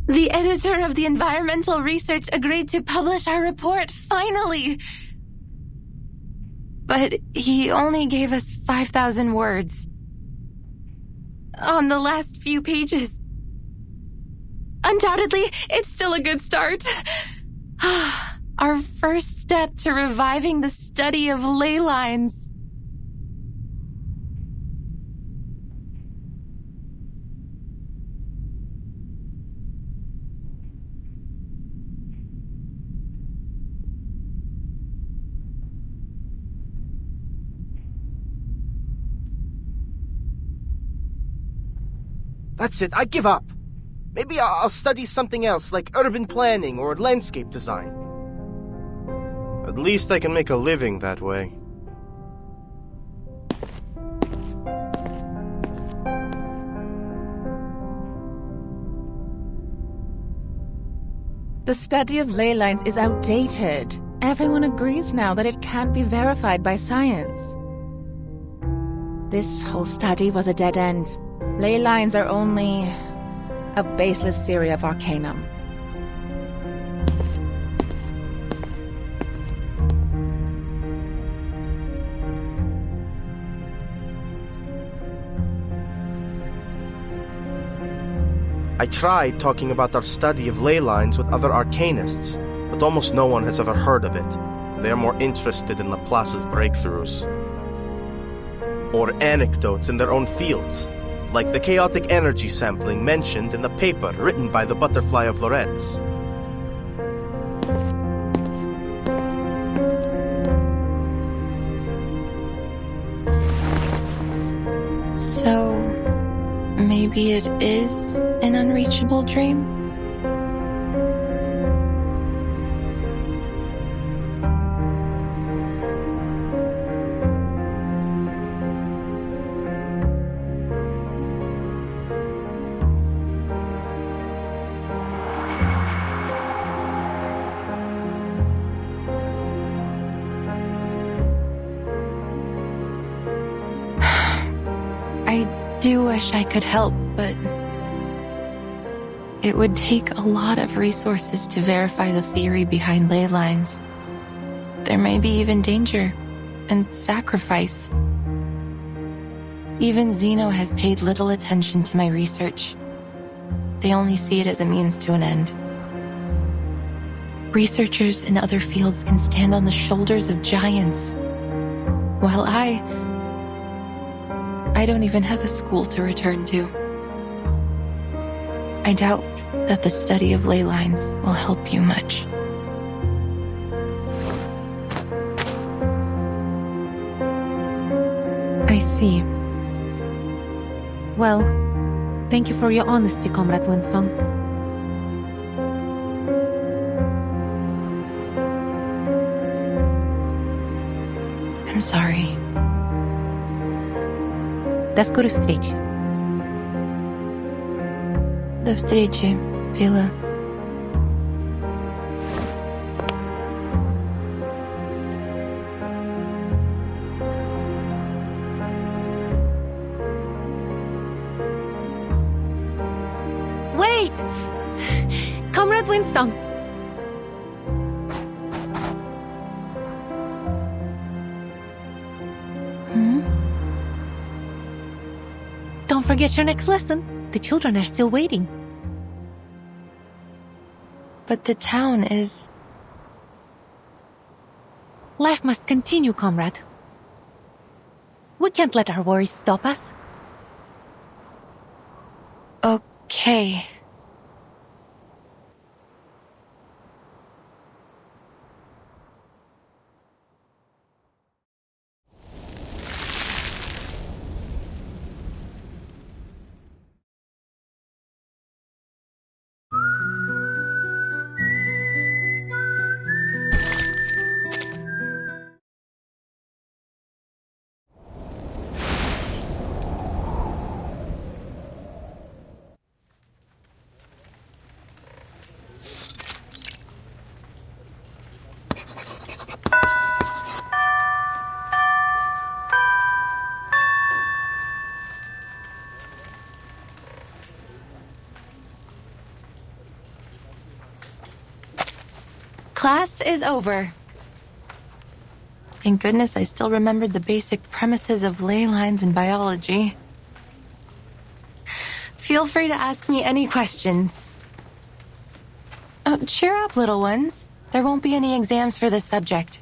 The editor of the environmental research agreed to publish our report, finally! But he only gave us 5,000 words. On the last few pages. Undoubtedly, it's still a good start. Our first step to reviving the study of ley lines.
That's it, I give up. Maybe I'll study something else, like urban planning or landscape design. At least I can make a living that way.
The study of ley lines is outdated. Everyone agrees now that it can't be verified by science. This whole study was a dead end. Ley lines are only a baseless theory of arcanum.
I tried talking about our study of ley lines with other arcanists, but almost no one has ever heard of it. They are more interested in Laplace's breakthroughs. Or anecdotes in their own fields, like the chaotic energy sampling mentioned in the paper written by the Butterfly of Lorentz.
So, maybe it is an unreachable dream? I do wish I could help, but it would take a lot of resources to verify the theory behind ley lines. There may be even danger and sacrifice. Even Zeno has paid little attention to my research. They only see it as a means to an end. Researchers in other fields can stand on the shoulders of giants, while I don't even have a school to return to. I doubt that the study of ley lines will help you much.
I see. Well, thank you for your honesty, Comrade Winsong.
I'm sorry.
До скорой встречи.
До встречи, Вилла.
Wait! Comrade Winsong! Don't forget your next lesson. The children are still waiting.
But the town is...
Life must continue, comrade. We can't let our worries stop us.
Okay. Class is over. Thank goodness I still remembered the basic premises of ley lines in biology. Feel free to ask me any questions. Oh, cheer up, little ones. There won't be any exams for this subject.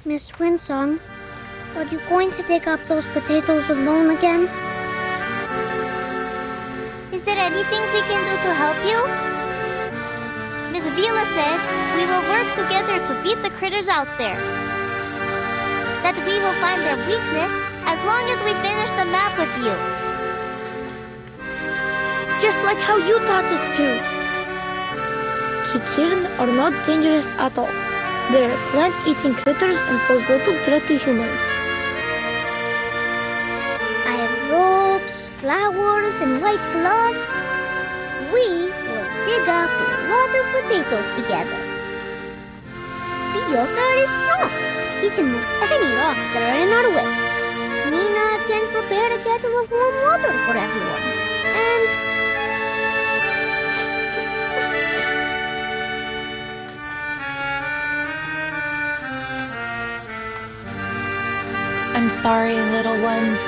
Miss Winsong, are you going to dig up those potatoes alone again?
Is there anything we can do to help you? Miss Vila said we will work together to beat the critters out there. That we will find their weakness as long as we finish the map with you.
Just like how you taught us to. Kikirin are not dangerous at all. They're plant-eating critters and pose little threat to humans.
I have ropes, flowers, and white gloves. We will dig up a lot of potatoes together. Piotr is strong. He can move any rocks that are in our way. Nina can prepare a kettle of warm water for everyone. And
I'm sorry, little ones.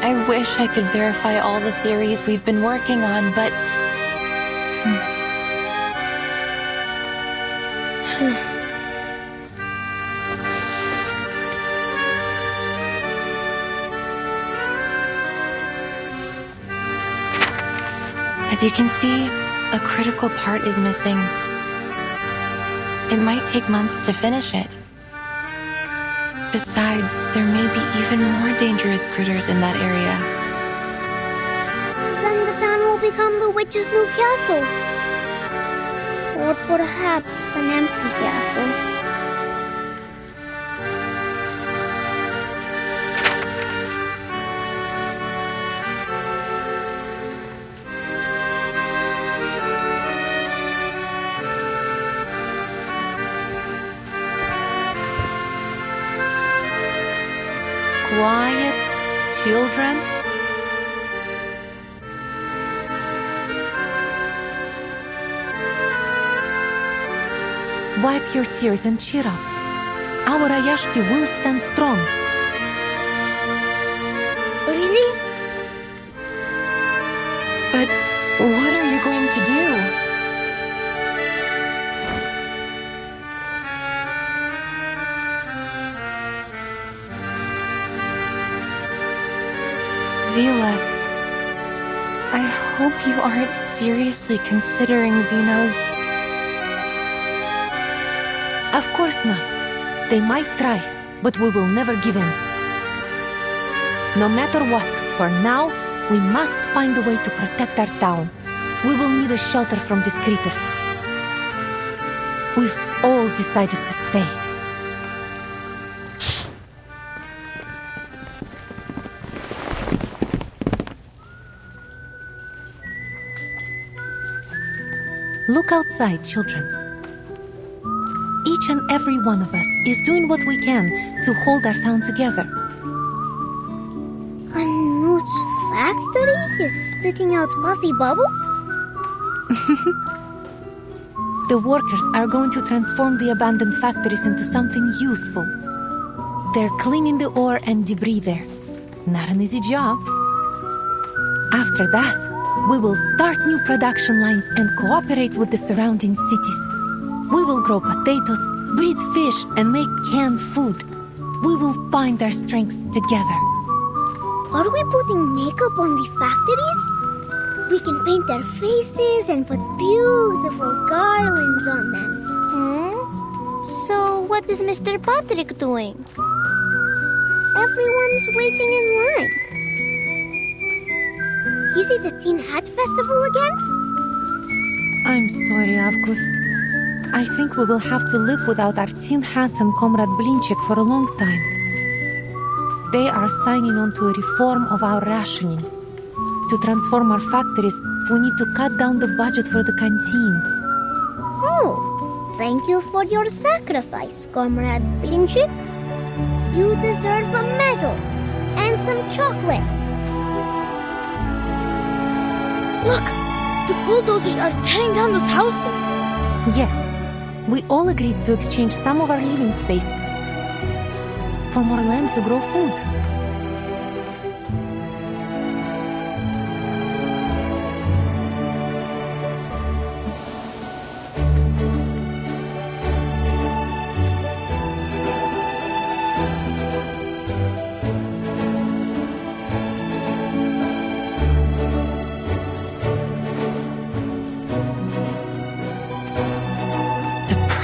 I wish I could verify all the theories we've been working on, but... As you can see, a critical part is missing. It might take months to finish it. Besides, there may be even more dangerous critters in that area.
Then the town will become the witch's new castle. Or perhaps an empty castle.
Quiet, children. Wipe your tears and cheer up. Our Rayashki will stand strong.
Really?
But what are you going to do? Vila, I hope you aren't seriously considering Xenos.
Of course not. They might try, but we will never give in. No matter what, for now, we must find a way to protect our town. We will need a shelter from these critters. We've all decided to stay. Look outside, children. Each and every one of us is doing what we can to hold our town together.
Knut's factory is spitting out puffy bubbles?
The workers are going to transform the abandoned factories into something useful. They're cleaning the ore and debris there. Not an easy job. After that, we will start new production lines and cooperate with the surrounding cities. We will grow potatoes, breed fish, and make canned food. We will find our strength together.
Are we putting makeup on the factories? We can paint their faces and put beautiful garlands on them.
So what is Mr. Patrick doing?
Everyone's waiting in line. Is it the Teen Hat Festival again?
I'm sorry, August. I think we will have to live without our tin hats and Comrade Blinchik for a long time. They are signing on to a reform of our rationing. To transform our factories, we need to cut down the budget for the canteen.
Oh, thank you for your sacrifice, Comrade Blinchik. You deserve a medal and some chocolate.
Look! The bulldozers are tearing down those houses!
Yes, we all agreed to exchange some of our living space for more land to grow food.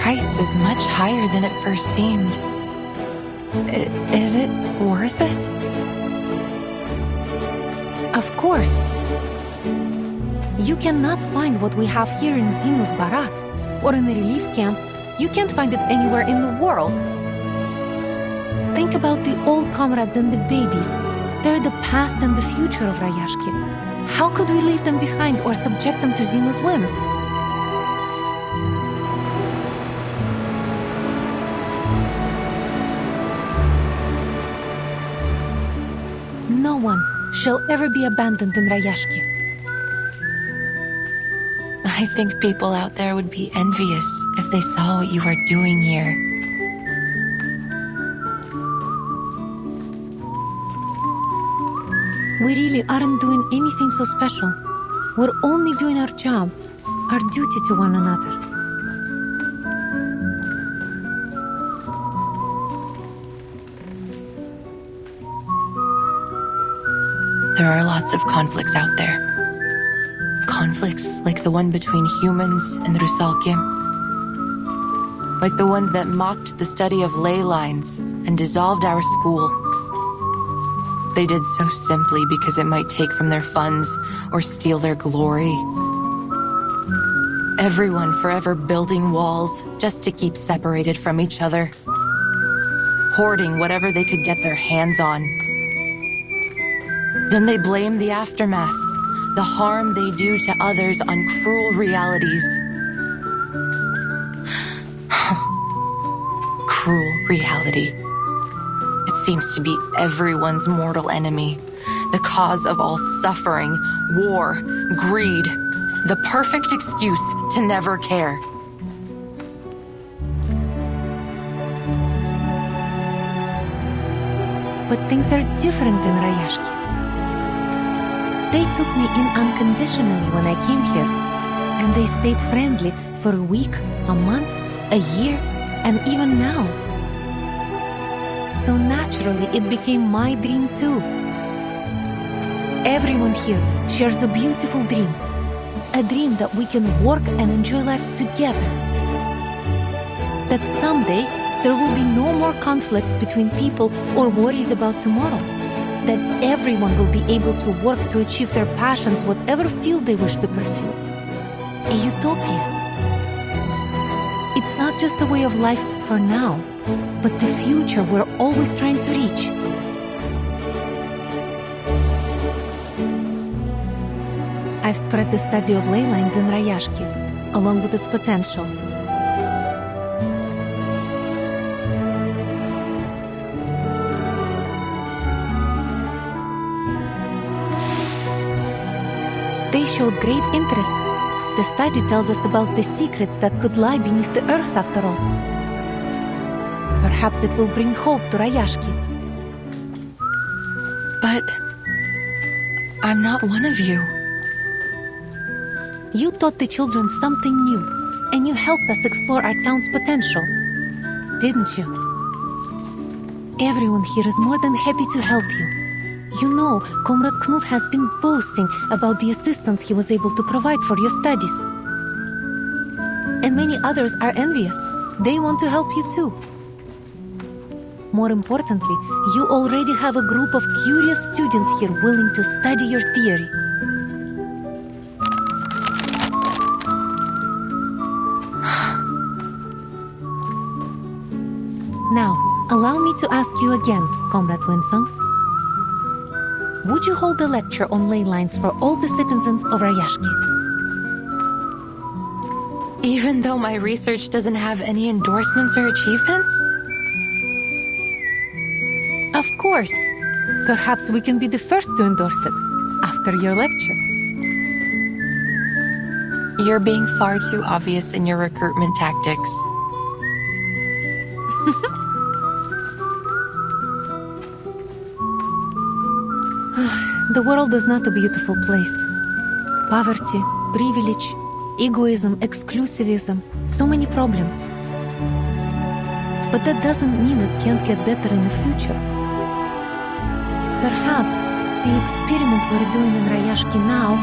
Price is much higher than it first seemed. Is it worth it?
Of course. You cannot find what we have here in Xenos barracks or in the relief camp. You can't find it anywhere in the world. Think about the old comrades and the babies. They're the past and the future of Rayashki. How could we leave them behind or subject them to Xenos whims? No one shall ever be abandoned in Rayashki.
I think people out there would be envious if they saw what you are doing here.
We really aren't doing anything so special. We're only doing our job, our duty to one another.
There are lots of conflicts out there. conflicts like the one between humans and Rusalki. Like the ones that mocked the study of ley lines and dissolved our school. They did so simply because it might take from their funds or steal their glory. Everyone forever building walls just to keep separated from each other. Hoarding whatever they could get their hands on. Then they blame the aftermath, the harm they do to others on cruel realities. Cruel reality. It seems to be everyone's mortal enemy, the cause of all suffering, war, greed, the perfect excuse to never care.
But things are different in Rayashki. They took me in unconditionally when I came here, and they stayed friendly for a week, a month, a year, and even now. So naturally, it became my dream too. Everyone here shares a beautiful dream. A dream that we can work and enjoy life together. That someday, there will be no more conflicts between people or worries about tomorrow. That everyone will be able to work to achieve their passions, whatever field they wish to pursue. A utopia. It's not just a way of life for now, but the future we're always trying to reach. I've spread the study of ley lines in Rayashki, along with its potential. They showed great interest. The study tells us about the secrets that could lie beneath the earth after all. Perhaps it will bring hope to Rayashki.
But I'm not one of you.
You taught the children something new, and you helped us explore our town's potential, didn't you? Everyone here is more than happy to help you. You know, Comrade Knut has been boasting about the assistance he was able to provide for your studies. And many others are envious. They want to help you too. More importantly, you already have a group of curious students here willing to study your theory. Now, allow me to ask you again, Comrade Winsong. Would you hold a lecture on ley lines for all the citizens of Rayashki?
Even though my research doesn't have any endorsements or achievements?
Of course. Perhaps we can be the first to endorse it after your lecture.
You're being far too obvious in your recruitment tactics.
The world is not a beautiful place. Poverty, privilege, egoism, exclusivism, so many problems. But that doesn't mean it can't get better in the future. Perhaps the experiment we're doing in Rayashki now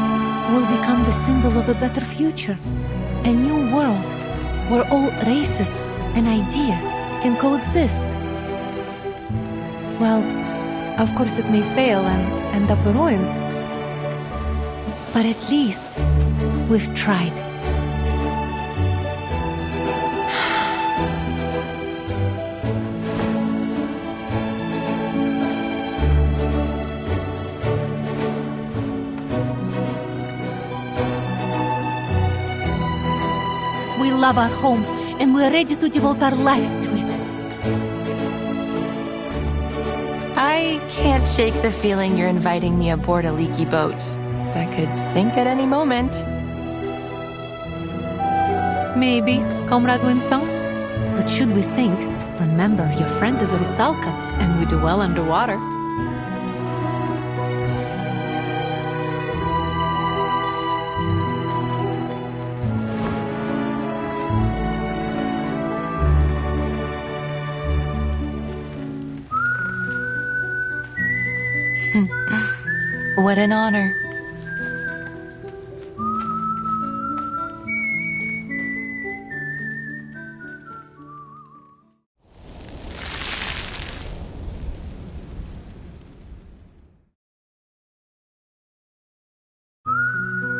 will become the symbol of a better future. A new world where all races and ideas can coexist. Well, of course it may fail and end up a ruin. But at least we've tried. We love our home and we're ready to devote our lives to it.
I can't shake the feeling you're inviting me aboard a leaky boat that could sink at any moment.
Maybe, Comrade Winsong. But should we sink, remember your friend is a Rusalka, and we do well underwater.
What an honor.